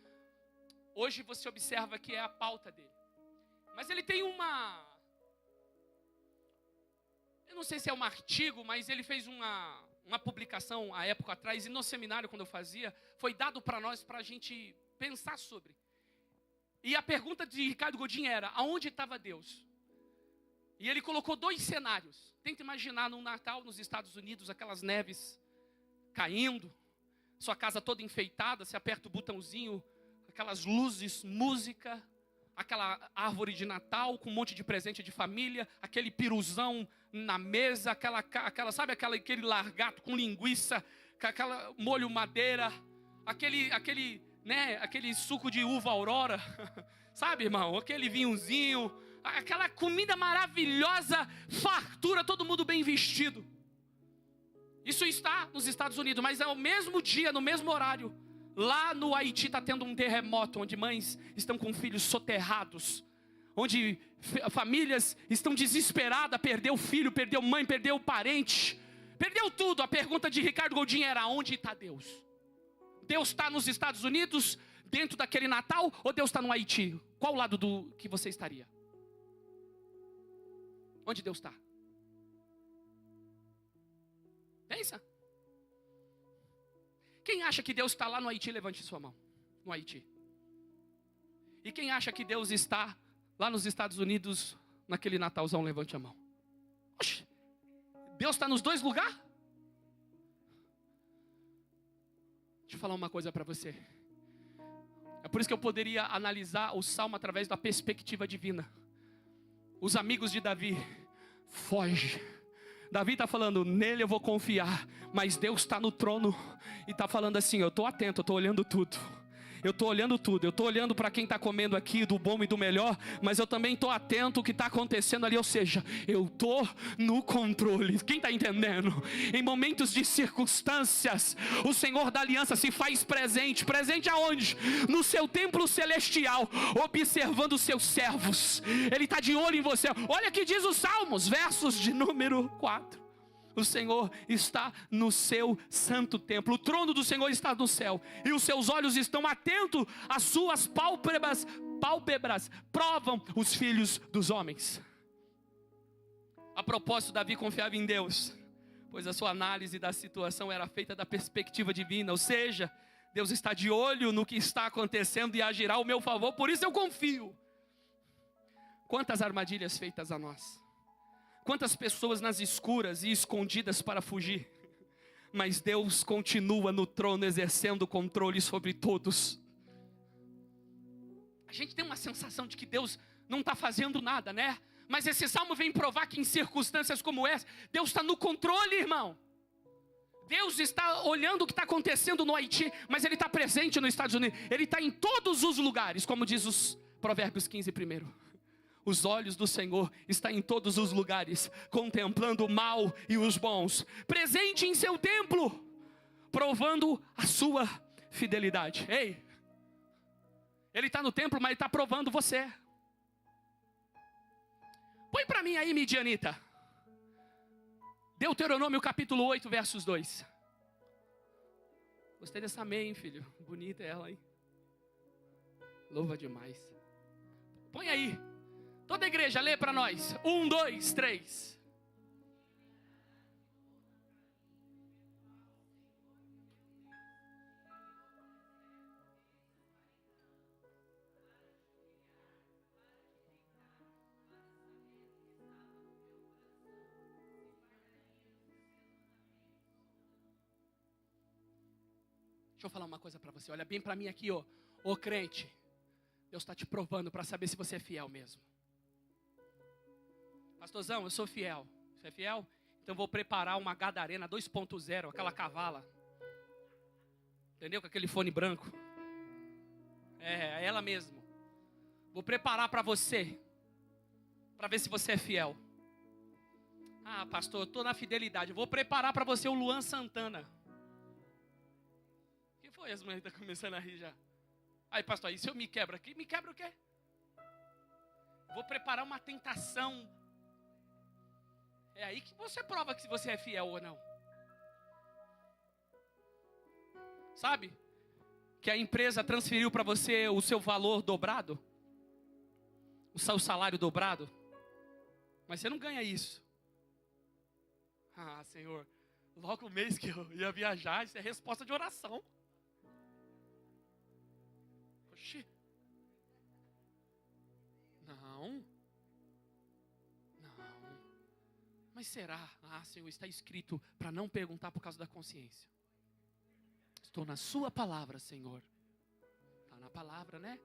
hoje você observa que é a pauta dele. Mas ele tem eu não sei se é um artigo, mas ele fez uma publicação há época atrás, e no seminário quando eu fazia, foi dado para nós, para a gente pensar sobre. E a pergunta de Ricardo Goldin era: aonde estava Deus? E ele colocou 2 cenários. Tenta imaginar num Natal nos Estados Unidos, aquelas neves caindo, sua casa toda enfeitada, você aperta o botãozinho, aquelas luzes, música, aquela árvore de Natal com um monte de presente de família, aquele piruzão na mesa, aquele largato com linguiça, aquela molho madeira, aquele suco de uva Aurora, sabe, irmão? Aquele vinhozinho, aquela comida maravilhosa, fartura, todo mundo bem vestido. Isso está nos Estados Unidos, mas é o mesmo dia, no mesmo horário, lá no Haiti está tendo um terremoto, onde mães estão com filhos soterrados, onde famílias estão desesperadas, perdeu filho, perdeu mãe, perdeu parente, perdeu tudo. A pergunta de Ricardo Goldin era: onde está Deus? Deus está nos Estados Unidos, dentro daquele Natal, ou Deus está no Haiti? Qual lado do que você estaria? Onde Deus está? Pensa. Quem acha que Deus está lá no Haiti, levante sua mão. No Haiti. E quem acha que Deus está lá nos Estados Unidos, naquele Natalzão, levante a mão. Oxe, Deus está nos dois lugares? Deixa eu falar uma coisa para você. É por isso que eu poderia analisar o Salmo através da perspectiva divina. Os amigos de Davi, foge. Davi está falando, nele eu vou confiar, mas Deus está no trono e está falando assim, eu estou atento, eu estou olhando tudo. Eu estou olhando tudo, eu estou olhando para quem está comendo aqui do bom e do melhor, mas eu também estou atento ao que está acontecendo ali, ou seja, eu estou no controle. Quem está entendendo? Em momentos de circunstâncias, o Senhor da aliança se faz presente. Presente aonde? No seu templo celestial, observando os seus servos. Ele está de olho em você. Olha o que diz os Salmos, versos de número 4. O Senhor está no seu santo templo. O trono do Senhor está no céu. E os seus olhos estão atentos às suas pálpebras provam os filhos dos homens. A propósito, Davi confiava em Deus, pois a sua análise da situação era feita da perspectiva divina. Ou seja, Deus está de olho no que está acontecendo e agirá ao meu favor. Por isso eu confio. Quantas armadilhas feitas a nós. Quantas pessoas nas escuras e escondidas para fugir. Mas Deus continua no trono exercendo controle sobre todos. A gente tem uma sensação de que Deus não está fazendo nada, né? Mas esse salmo vem provar que em circunstâncias como essa, Deus está no controle, irmão. Deus está olhando o que está acontecendo no Haiti, mas Ele está presente nos Estados Unidos. Ele está em todos os lugares, como diz os Provérbios 15 primeiro. Os olhos do Senhor estão em todos os lugares, contemplando o mal e os bons. Presente em seu templo, provando a sua fidelidade. Ei, Ele está no templo, mas Ele está provando você. Põe para mim aí, Midianita. Deuteronômio capítulo 8, versos 2. Gostei dessa amém, filho. Bonita ela, hein? Louva demais. Põe aí. Toda a igreja, lê para nós. 1, 2, 3. Deixa eu falar uma coisa para você. Olha bem para mim aqui, ó. Ô crente, Deus está te provando para saber se você é fiel mesmo. Pastorzão, eu sou fiel. Você é fiel? Então eu vou preparar uma Gadarena 2.0, aquela cavala. Entendeu? Com aquele fone branco. É ela mesmo. Vou preparar para você. Para ver se você é fiel. Ah, pastor, eu estou na fidelidade. Eu vou preparar para você o Luan Santana. O que foi? As mães estão começando a rir já. Aí, pastor, e se eu me quebro aqui? Me quebra o quê? Vou preparar uma tentação. É aí que você prova que você é fiel ou não. Sabe? Que a empresa transferiu para você o seu valor dobrado. O seu salário dobrado. Mas você não ganha isso. Ah, Senhor. Logo o mês que eu ia viajar, isso é resposta de oração. Oxi. Não. Mas será? Ah, Senhor, está escrito para não perguntar por causa da consciência. Estou na sua palavra, Senhor. Está na palavra, né?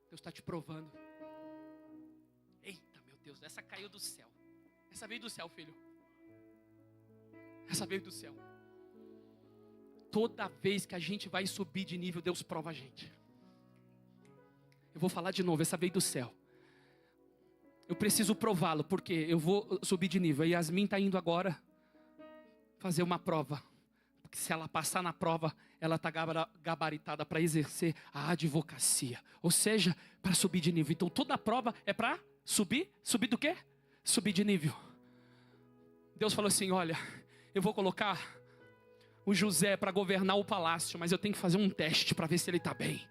Deus está te provando. Eita, meu Deus, essa caiu do céu. Essa veio do céu, filho. Essa veio do céu. Toda vez que a gente vai subir de nível, Deus prova a gente. Eu vou falar de novo, essa veio do céu. Eu preciso prová-lo, porque eu vou subir de nível. A Yasmin está indo agora fazer uma prova. Porque se ela passar na prova, ela está gabaritada para exercer a advocacia. Ou seja, para subir de nível. Então toda a prova é para subir. Subir do quê? Subir de nível. Deus falou assim, olha, eu vou colocar o José para governar o palácio, mas eu tenho que fazer um teste para ver se ele está bem.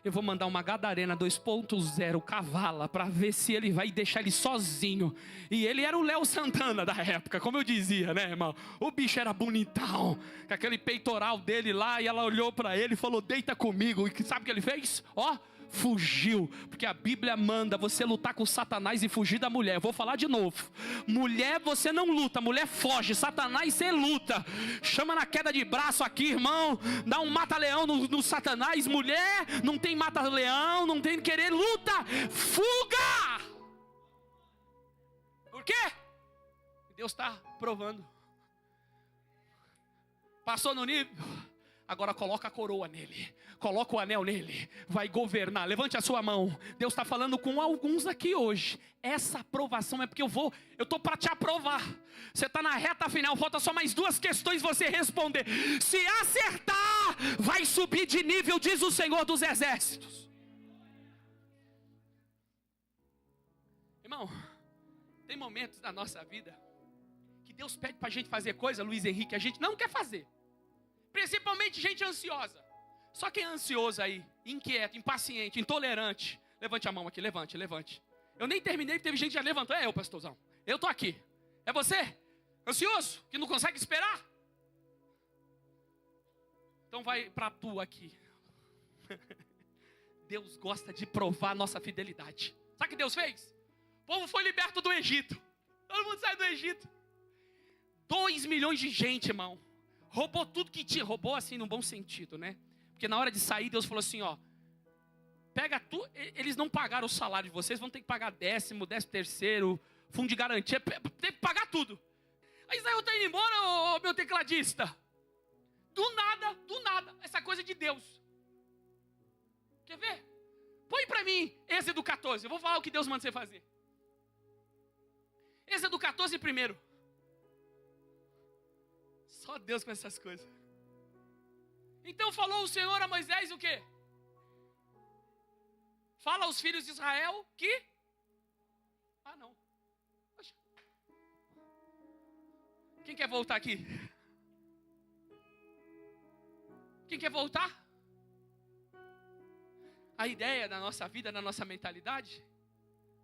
Eu vou mandar uma Gadarena 2.0 cavala para ver se ele vai deixar ele sozinho. E ele era o Léo Santana da época, como eu dizia, né, irmão? O bicho era bonitão, com aquele peitoral dele lá. E ela olhou para ele e falou: deita comigo. E sabe o que ele fez? Ó, fugiu. Porque a Bíblia manda você lutar com Satanás e fugir da mulher. Eu vou falar de novo. Mulher você não luta, mulher foge. Satanás você luta. Chama na queda de braço aqui, irmão. Dá um mata-leão no Satanás. Mulher não tem mata-leão, não tem querer, luta. Fuga! Por quê? Deus está provando. Passou no nível, agora coloca a coroa nele, coloca o anel nele, vai governar. Levante a sua mão. Deus está falando com alguns aqui hoje. Essa aprovação é porque eu estou para te aprovar. Você está na reta final, falta só mais 2 questões você responder. Se acertar, vai subir de nível, diz o Senhor dos Exércitos. Irmão, tem momentos na nossa vida que Deus pede para a gente fazer coisa, Luiz Henrique, a gente não quer fazer. Principalmente gente ansiosa. Só quem é ansioso aí, inquieto, impaciente, intolerante, levante a mão aqui, levante. Eu nem terminei, teve gente que já levantou. É eu, pastorzão. Eu estou aqui. É você? Ansioso? Que não consegue esperar? Então vai para tu aqui. Deus gosta de provar a nossa fidelidade. Sabe o que Deus fez? O povo foi liberto do Egito. Todo mundo sai do Egito. 2 milhões de gente, irmão. Roubou tudo que tinha. Roubou assim, no bom sentido, né? Porque na hora de sair, Deus falou assim, ó. Pega tudo. Eles não pagaram o salário de vocês, vão ter que pagar 13º, fundo de garantia. Tem que pagar tudo. Aí Israel está indo embora, ô meu tecladista. Do nada. Essa coisa de Deus. Quer ver? Põe para mim Êxodo 14. Eu vou falar o que Deus manda você fazer. Êxodo 14 primeiro. Só Deus com essas coisas. Então falou o Senhor a Moisés o quê? Fala aos filhos de Israel que... Ah, não. Poxa. Quem quer voltar aqui? Quem quer voltar? A ideia da nossa vida, da nossa mentalidade,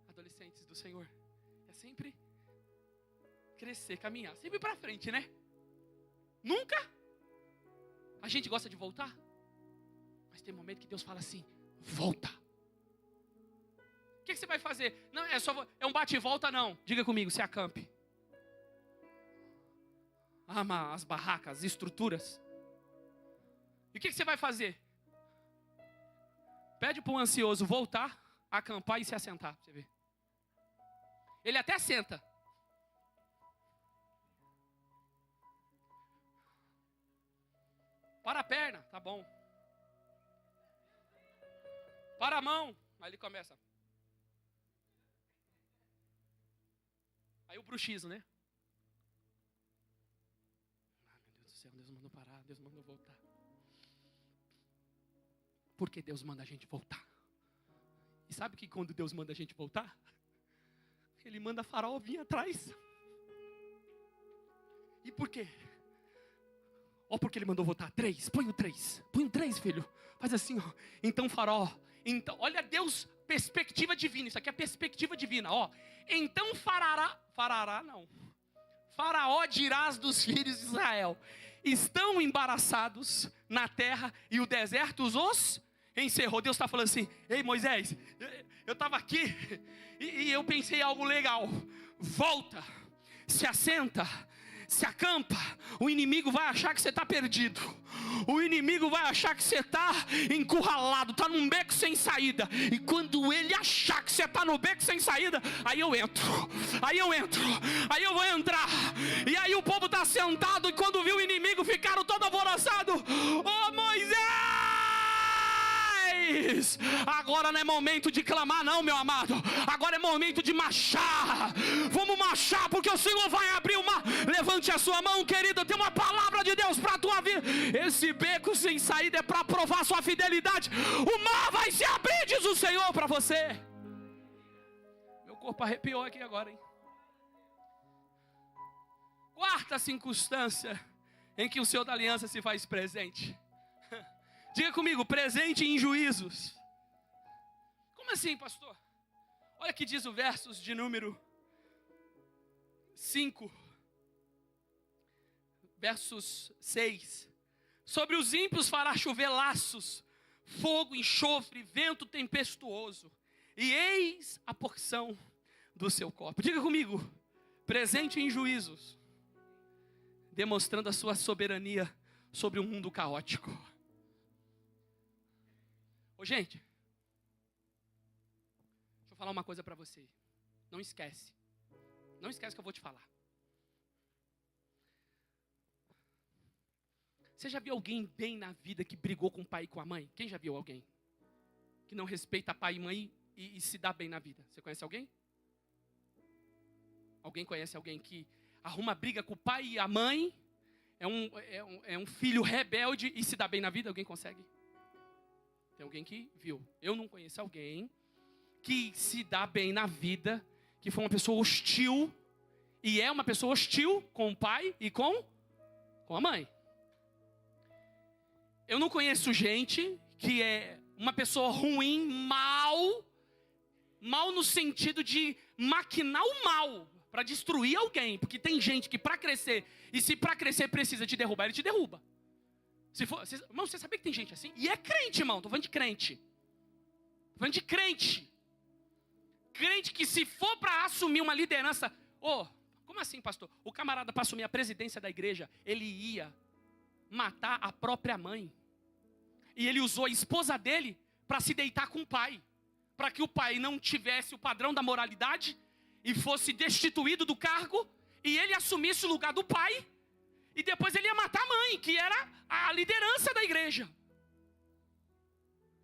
adolescentes do Senhor, é sempre crescer, caminhar, sempre para frente, né? Nunca a gente gosta de voltar, mas tem momento que Deus fala assim: volta. O que você vai fazer? Não é um bate e volta, não. Diga comigo, se acampe. Ama as barracas, as estruturas. E o que você vai fazer? Pede para o ansioso voltar, acampar e se assentar, pra você ver. Ele até senta. Para a perna, tá bom. Para a mão, aí ele começa. Aí o bruxismo, né? Ah, meu Deus do céu, Deus mandou parar, Deus mandou voltar. Por que Deus manda a gente voltar? E sabe que quando Deus manda a gente voltar? Ele manda Faraó vir atrás. E por quê? Ó, porque ele mandou voltar 3. Põe o 3. Põe o 3, filho. Faz assim, ó. Então Faraó. Então, olha Deus, perspectiva divina. Isso aqui é perspectiva divina, ó. Então Faraó dirás dos filhos de Israel: estão embaraçados na terra e o deserto os encerrou. Deus está falando assim: ei Moisés, eu estava aqui e eu pensei em algo legal. Volta, se assenta, se acampa. O inimigo vai achar que você está perdido. O inimigo vai achar que você está encurralado, está num beco sem saída. E quando ele achar que você está no beco sem saída, aí eu entro, aí eu vou entrar. E aí o povo está sentado, e quando viu o inimigo, ficaram todo alvoroçados. Ô Moisés, agora não é momento de clamar não, meu amado. Agora é momento de marchar. Vamos marchar, porque o Senhor vai abrir uma... Levante a sua mão, querido. Tem uma palavra de Deus para a tua vida. Esse beco sem saída é para provar sua fidelidade. O mar vai se abrir, diz o Senhor para você. Meu corpo arrepiou aqui agora, hein? Quarta circunstância em que o Senhor da aliança se faz presente. Diga comigo: presente em juízos. assim, pastor? Olha que diz o versos de número 5, versos 6. Sobre os ímpios fará chover laços, fogo, enxofre, vento tempestuoso. E eis a porção do seu copo. Diga comigo, presente em juízos, demonstrando a sua soberania sobre um mundo caótico. Ô gente, deixa eu falar uma coisa para você. Não esquece que eu vou te falar. Você já viu alguém bem na vida que brigou com o pai e com a mãe? Quem já viu alguém que não respeita pai e mãe e se dá bem na vida? Você conhece alguém? Alguém conhece alguém que arruma briga com o pai e a mãe? É um filho rebelde e se dá bem na vida? Alguém consegue? Tem alguém que viu. Eu não conheço alguém que se dá bem na vida, que foi uma pessoa hostil, e é uma pessoa hostil com o pai e com a mãe. Eu não conheço gente que é uma pessoa ruim, mal no sentido de maquinar o mal para destruir alguém. Porque tem gente que para crescer, e se para crescer precisa te derrubar, ele te derruba. Irmão, você sabia que tem gente assim? E é crente, irmão, tô falando de crente. Tô falando de crente. Crente que se for para assumir uma liderança... como assim, pastor? O camarada para assumir a presidência da igreja, ele ia matar a própria mãe. E ele usou a esposa dele para se deitar com o pai. Para que o pai não tivesse o padrão da moralidade e fosse destituído do cargo. E ele assumisse o lugar do pai. E depois ele ia matar a mãe, que era a liderança da igreja.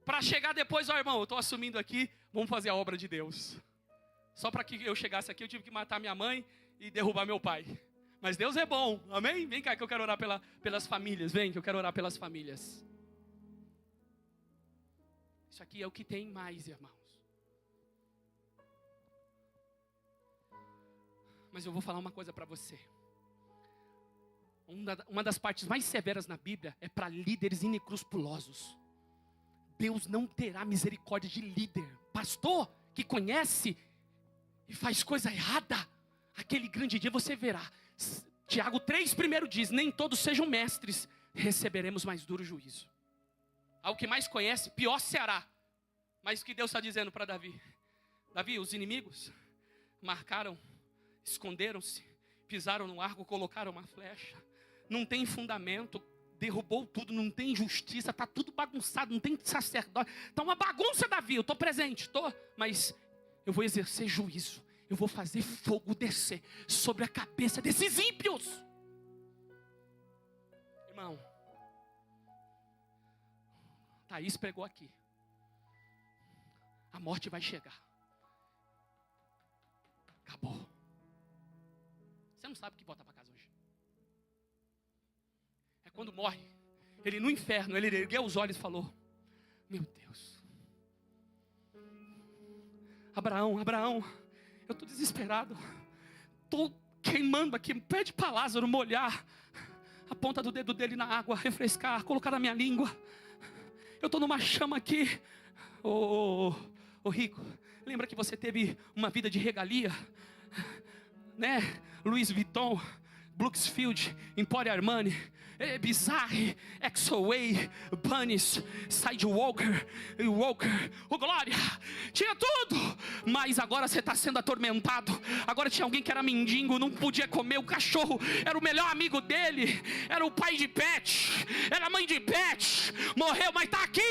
Para chegar depois, irmão, eu estou assumindo aqui, vamos fazer a obra de Deus. Só para que eu chegasse aqui, eu tive que matar minha mãe e derrubar meu pai. Mas Deus é bom, amém? Vem cá que eu quero orar pelas famílias, vem que eu quero orar pelas famílias. Isso aqui é o que tem mais, irmãos. Mas eu vou falar uma coisa para você. Uma das partes mais severas na Bíblia é para líderes inescrupulosos. Deus não terá misericórdia de líder, pastor que conhece e faz coisa errada. Aquele grande dia você verá. Tiago 3 primeiro diz: nem todos sejam mestres, receberemos mais duro juízo. Ao que mais conhece, pior se hará. Mas o que Deus está dizendo para Davi? Davi, os inimigos marcaram, esconderam-se, pisaram no arco, colocaram uma flecha. Não tem fundamento, derrubou tudo, não tem justiça, está tudo bagunçado, não tem sacerdote. Está uma bagunça, Davi, eu estou presente, mas eu vou exercer juízo. Eu vou fazer fogo descer sobre a cabeça desses ímpios. Irmão, Thaís pregou aqui. A morte vai chegar. Acabou. Você não sabe o que voltar para casa hoje. É quando morre. Ele no inferno, ele ergueu os olhos e falou: meu Deus. Abraão, eu estou desesperado. Estou queimando aqui. Pede para Lázaro molhar a ponta do dedo dele na água, refrescar, colocar na minha língua. Eu estou numa chama aqui. Ô rico, lembra que você teve uma vida de regalia? Né? Louis Vuitton, Brooksfield, Emporio Armani, Bizarre, XOA, Bunnies, Sidewalker, Walker, glória, tinha tudo, mas agora você está sendo atormentado. Agora tinha alguém que era mendigo, não podia comer, o cachorro era o melhor amigo dele, era o pai de pet, era a mãe de pet, morreu, mas está aqui,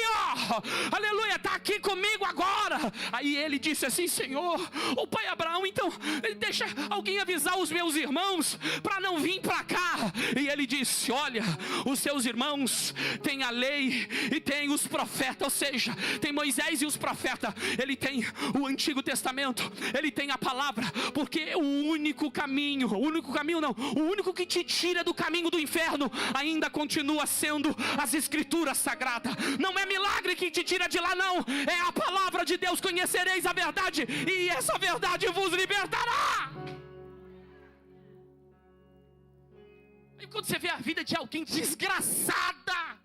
aleluia, está aqui comigo agora. Aí ele disse assim: Senhor, o pai Abraão, então deixa alguém avisar os meus irmãos para não vir para cá. E ele disse: olha, os seus irmãos têm a lei e tem os profetas, ou seja, tem Moisés e os profetas. Ele tem o Antigo Testamento, ele tem a palavra, porque o único que te tira do caminho do inferno ainda continua sendo as Escrituras Sagradas. Não é milagre que te tira de lá, não, é a palavra de Deus. Conhecereis a verdade e essa verdade vos libertará. E quando você vê a vida de alguém desgraçada,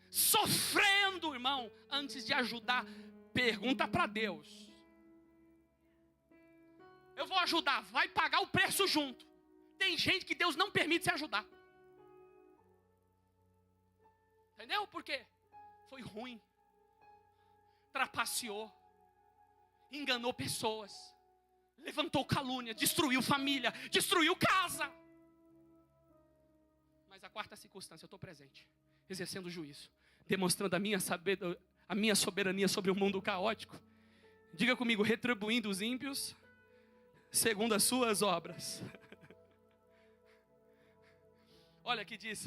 sofrendo, irmão, antes de ajudar, Pergunta para Deus. Eu vou ajudar, vai pagar o preço junto. Tem gente que Deus não permite se ajudar. Entendeu? Por quê? Foi ruim. Trapaceou. Enganou pessoas. Levantou calúnia, destruiu família, destruiu casa. Mas a quarta circunstância, eu estou presente, exercendo o juízo, demonstrando a minha soberania sobre o mundo caótico. Diga comigo, retribuindo os ímpios segundo as suas obras. Olha que diz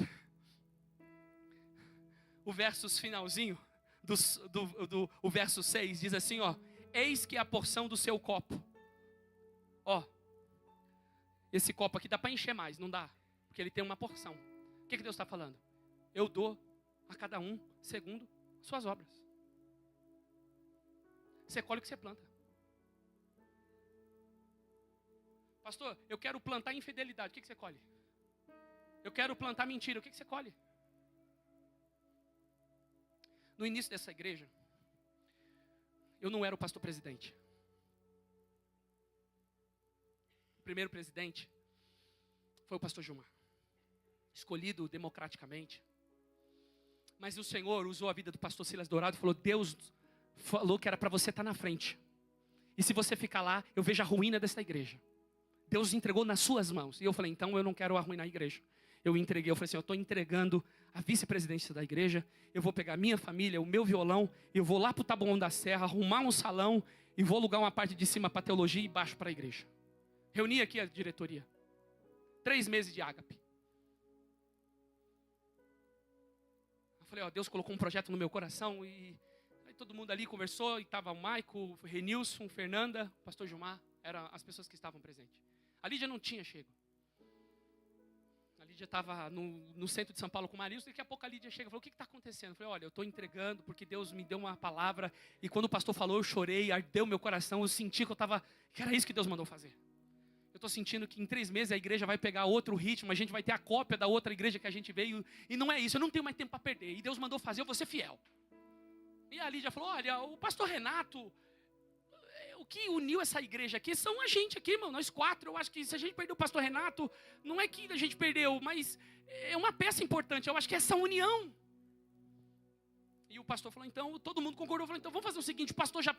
o versos finalzinho o verso 6 diz assim, ó: eis que a porção do seu copo, ó, esse copo aqui dá para encher mais, não dá, porque ele tem uma porção. O que Deus está falando? Eu dou a cada um segundo suas obras. Você colhe o que você planta. Pastor, eu quero plantar infidelidade, o que você colhe? Eu quero plantar mentira, o que você colhe? No início dessa igreja, eu não era o pastor presidente. O primeiro presidente foi o pastor Gilmar, escolhido democraticamente. Mas o Senhor usou a vida do pastor Silas Dourado e falou: Deus falou que era para você estar na frente. E se você ficar lá, eu vejo a ruína dessa igreja. Deus entregou nas suas mãos. E eu falei: então eu não quero arruinar a igreja. Eu entreguei, eu falei assim: eu estou entregando a vice-presidência da igreja. Eu vou pegar a minha família, o meu violão, eu vou lá para o Taboão da Serra, arrumar um salão e vou alugar uma parte de cima para teologia e baixo para a igreja. Reuni aqui a diretoria. 3 meses de ágape. Eu falei: ó, Deus colocou um projeto no meu coração. E aí todo mundo ali conversou. E estava o Maico, o Renilson, Fernanda, o pastor Gilmar. Eram as pessoas que estavam presentes. A Lídia não tinha chego. A Lídia estava no centro de São Paulo com o marido. Daqui a pouco a Lídia chega e falou: o que está acontecendo? Eu falei: olha, eu estou entregando porque Deus me deu uma palavra. E quando o pastor falou, eu chorei, ardeu meu coração. Eu senti que era isso que Deus mandou fazer. Eu estou sentindo que em 3 meses a igreja vai pegar outro ritmo. A gente vai ter a cópia da outra igreja que a gente veio. E não é isso, eu não tenho mais tempo para perder. E Deus mandou fazer, eu vou ser fiel. E a Lídia falou: olha, o pastor Renato, o que uniu essa igreja aqui são a gente aqui, irmão, nós 4. Eu acho que se a gente perdeu o pastor Renato, não é que a gente perdeu, mas é uma peça importante. Eu acho que é essa união. E o pastor falou: então, todo mundo concordou. Falou: então vamos fazer o seguinte, o pastor já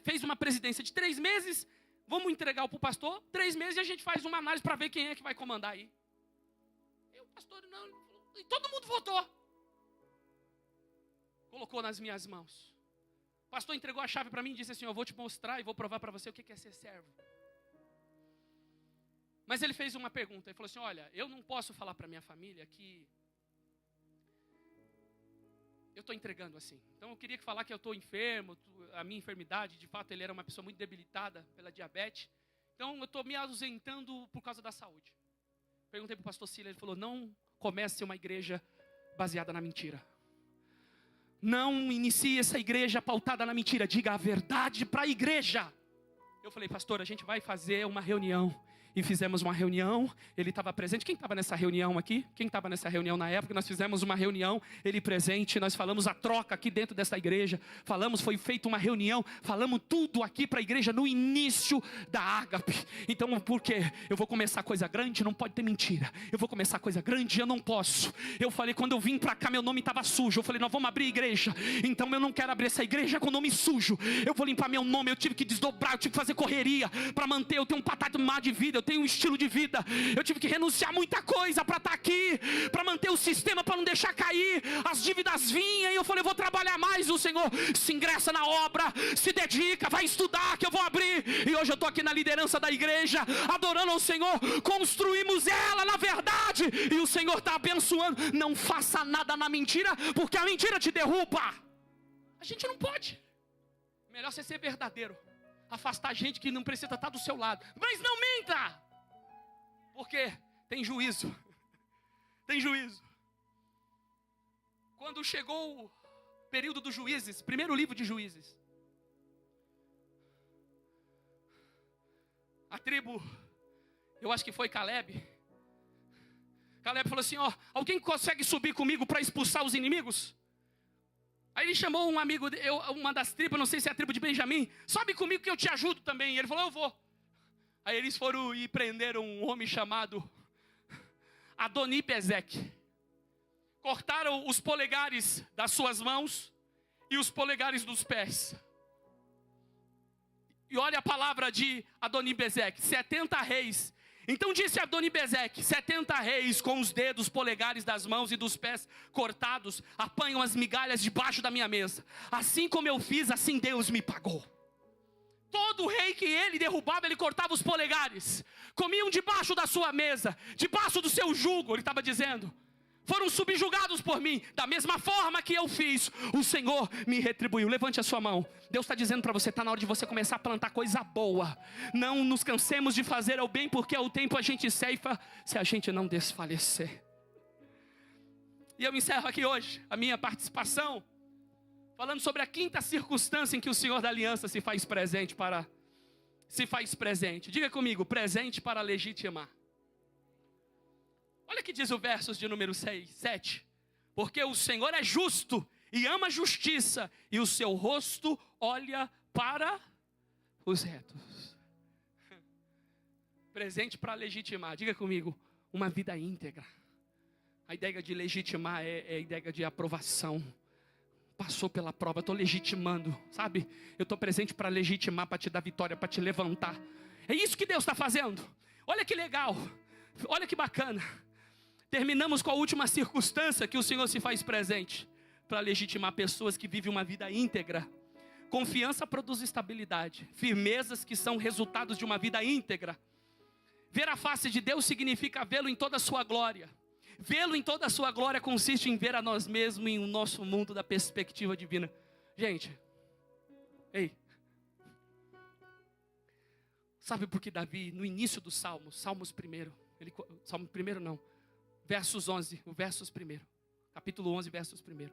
fez uma presidência de 3 meses, vamos entregar para o pastor, 3 meses e a gente faz uma análise para ver quem é que vai comandar aí. E o pastor não, e todo mundo votou. Colocou nas minhas mãos. O pastor entregou a chave para mim e disse assim: eu vou te mostrar e vou provar para você o que é ser servo. Mas ele fez uma pergunta. Ele falou assim: olha, eu não posso falar para minha família que eu estou entregando assim. Então eu queria falar que eu estou enfermo, a minha enfermidade, de fato ele era uma pessoa muito debilitada pela diabetes. Então eu estou me ausentando por causa da saúde. Perguntei para o pastor Silas, ele falou: não comece uma igreja baseada na mentira. Não inicie essa igreja pautada na mentira. Diga a verdade para a igreja. Eu falei: pastor, a gente vai fazer uma reunião. E fizemos uma reunião, ele estava presente. Quem estava nessa reunião aqui? Quem estava nessa reunião na época? Nós fizemos uma reunião, ele presente. Nós falamos a troca aqui dentro dessa igreja. Falamos, foi feita uma reunião. Falamos tudo aqui para a igreja no início da ágape. Então, por quê? Eu vou começar coisa grande, não pode ter mentira. Eu vou começar coisa grande, eu não posso. Eu falei, quando eu vim para cá, meu nome estava sujo. Eu falei: nós vamos abrir igreja. Então eu não quero abrir essa igreja com nome sujo. Eu vou limpar meu nome, eu tive que desdobrar, eu tive que fazer correria para manter. Eu tenho um patamar de vida, eu tenho um estilo de vida. Eu tive que renunciar a muita coisa para estar aqui, para manter o sistema, para não deixar cair. As dívidas vinham e eu falei: eu vou trabalhar mais. O Senhor se ingressa na obra, se dedica, vai estudar que eu vou abrir. E hoje eu estou aqui na liderança da igreja, adorando ao Senhor. Construímos ela na verdade e o Senhor está abençoando. Não faça nada na mentira, porque a mentira te derruba. A gente não pode. Melhor você ser verdadeiro. Afastar gente que não precisa estar do seu lado. Mas não minta. Porque tem juízo. Tem juízo. Quando chegou o período dos juízes, primeiro livro de Juízes, a tribo, eu acho que foi Caleb. Caleb falou assim: ó, alguém consegue subir comigo para expulsar os inimigos? Aí ele chamou um amigo, uma das tribos, não sei se é a tribo de Benjamim. Sobe comigo que eu te ajudo também. E ele falou, eu vou. Aí eles foram e prenderam um homem chamado Adoni-Bezeque. Cortaram os polegares das suas mãos e os polegares dos pés. E olha a palavra de Adoni-Bezeque, 70 reis. Então disse Adoni-Bezeque, 70 reis com os dedos, polegares das mãos e dos pés cortados, apanham as migalhas debaixo da minha mesa. Assim como eu fiz, assim Deus me pagou. Todo rei que ele derrubava, ele cortava os polegares. Comiam debaixo da sua mesa, debaixo do seu jugo, ele estava dizendo. Foram subjugados por mim, da mesma forma que eu fiz, o Senhor me retribuiu. Levante a sua mão. Deus está dizendo para você, está na hora de você começar a plantar coisa boa. Não nos cansemos de fazer o bem, porque ao tempo a gente ceifa, se a gente não desfalecer. E eu encerro aqui hoje a minha participação, falando sobre a quinta circunstância em que o Senhor da aliança se faz presente. Diga comigo, presente para legitimar. Olha que diz o versos de número 6, 7. Porque o Senhor é justo e ama a justiça, e o seu rosto olha para os retos. Presente para legitimar. Diga comigo, uma vida íntegra. A ideia de legitimar é a ideia de aprovação. Passou pela prova, estou legitimando, sabe? Eu estou presente para legitimar, para te dar vitória, para te levantar. É isso que Deus está fazendo. Olha que legal, olha que bacana. Terminamos com a última circunstância que o Senhor se faz presente para legitimar pessoas que vivem uma vida íntegra. Confiança produz estabilidade, firmezas que são resultados de uma vida íntegra. Ver a face de Deus significa vê-lo em toda a sua glória. Vê-lo em toda a sua glória consiste em ver a nós mesmos em o nosso mundo da perspectiva divina. Gente, ei, sabe por que Davi, no início do Salmos 1, Salmo 1 não, versos 11, o versos 1, capítulo 11, versos 1.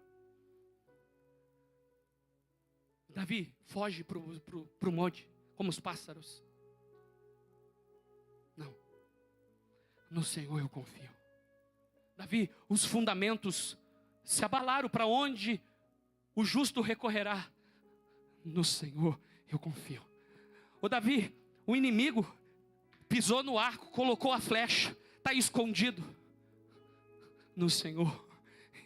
Davi foge para o monte, como os pássaros. Não, no Senhor eu confio. Davi, os fundamentos se abalaram, para onde o justo recorrerá? No Senhor eu confio. Ô Davi, o inimigo pisou no arco, colocou a flecha, está escondido. No Senhor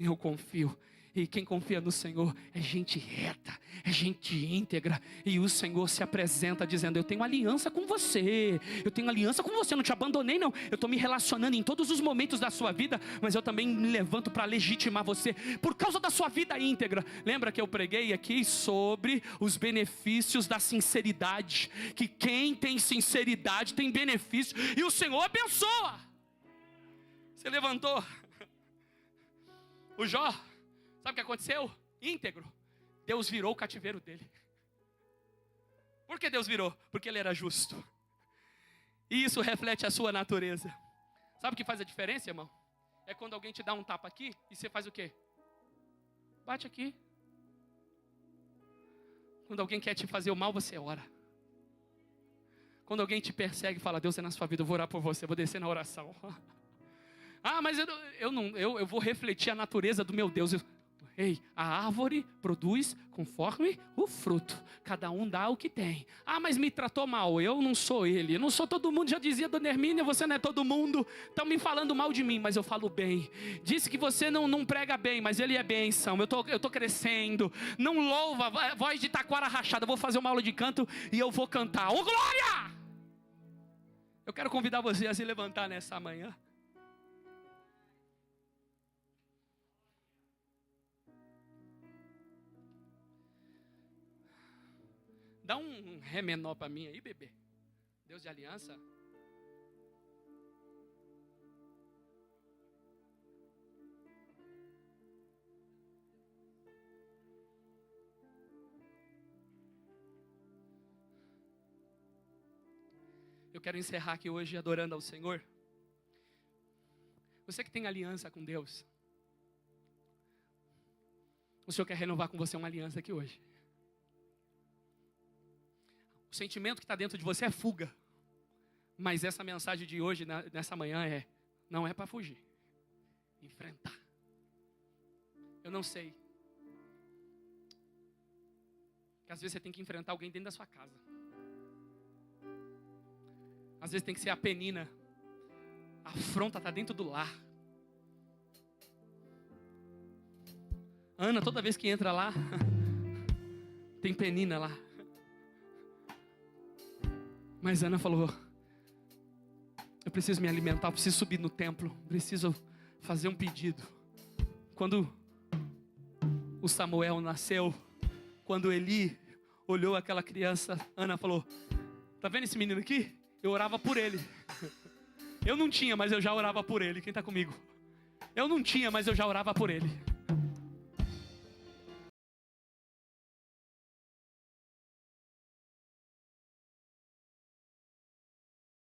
eu confio. E quem confia no Senhor é gente reta, é gente íntegra. E o Senhor se apresenta dizendo, eu tenho aliança com você. Eu tenho aliança com você, não te abandonei não. Eu estou me relacionando em todos os momentos da sua vida, mas eu também me levanto para legitimar você por causa da sua vida íntegra. Lembra que eu preguei aqui sobre os benefícios da sinceridade, que quem tem sinceridade tem benefício, e o Senhor abençoa. Você levantou. O Jó, sabe o que aconteceu? Íntegro. Deus virou o cativeiro dele. Por que Deus virou? Porque ele era justo. E isso reflete a sua natureza. Sabe o que faz a diferença, irmão? É quando alguém te dá um tapa aqui e você faz o quê? Bate aqui. Quando alguém quer te fazer o mal, você ora. Quando alguém te persegue e fala, Deus é na sua vida, eu vou orar por você, eu vou descer na oração. Ah, mas eu vou refletir a natureza do meu Deus. Ei, a árvore produz conforme o fruto. Cada um dá o que tem. Ah, mas me tratou mal. Eu não sou ele. Eu não sou todo mundo. Já dizia Dona Hermínia, você não é todo mundo. Estão me falando mal de mim, mas eu falo bem. Disse que você não prega bem, mas ele é bênção. Eu tô crescendo. Não louva, voz de taquara rachada. Eu vou fazer uma aula de canto e eu vou cantar. Ô, glória! Eu quero convidar você a se levantar nessa manhã. Dá um ré menor para mim aí, bebê. Deus de aliança. Eu quero encerrar aqui hoje adorando ao Senhor. Você que tem aliança com Deus, o Senhor quer renovar com você uma aliança aqui hoje. O sentimento que está dentro de você é fuga. Mas essa mensagem de hoje, nessa manhã, não é para fugir. Enfrentar. Eu não sei Que às vezes você tem que enfrentar alguém dentro da sua casa. Às vezes tem que ser a Penina. A afronta está dentro do lar. Ana, toda vez que entra lá, tem Penina lá. Mas Ana falou: eu preciso me alimentar, eu preciso subir no templo, preciso fazer um pedido. Quando o Samuel nasceu, quando Eli olhou aquela criança, Ana falou: tá vendo esse menino aqui? Eu orava por ele. Eu não tinha, mas eu já orava por ele. Quem está comigo? Eu não tinha, mas eu já orava por ele.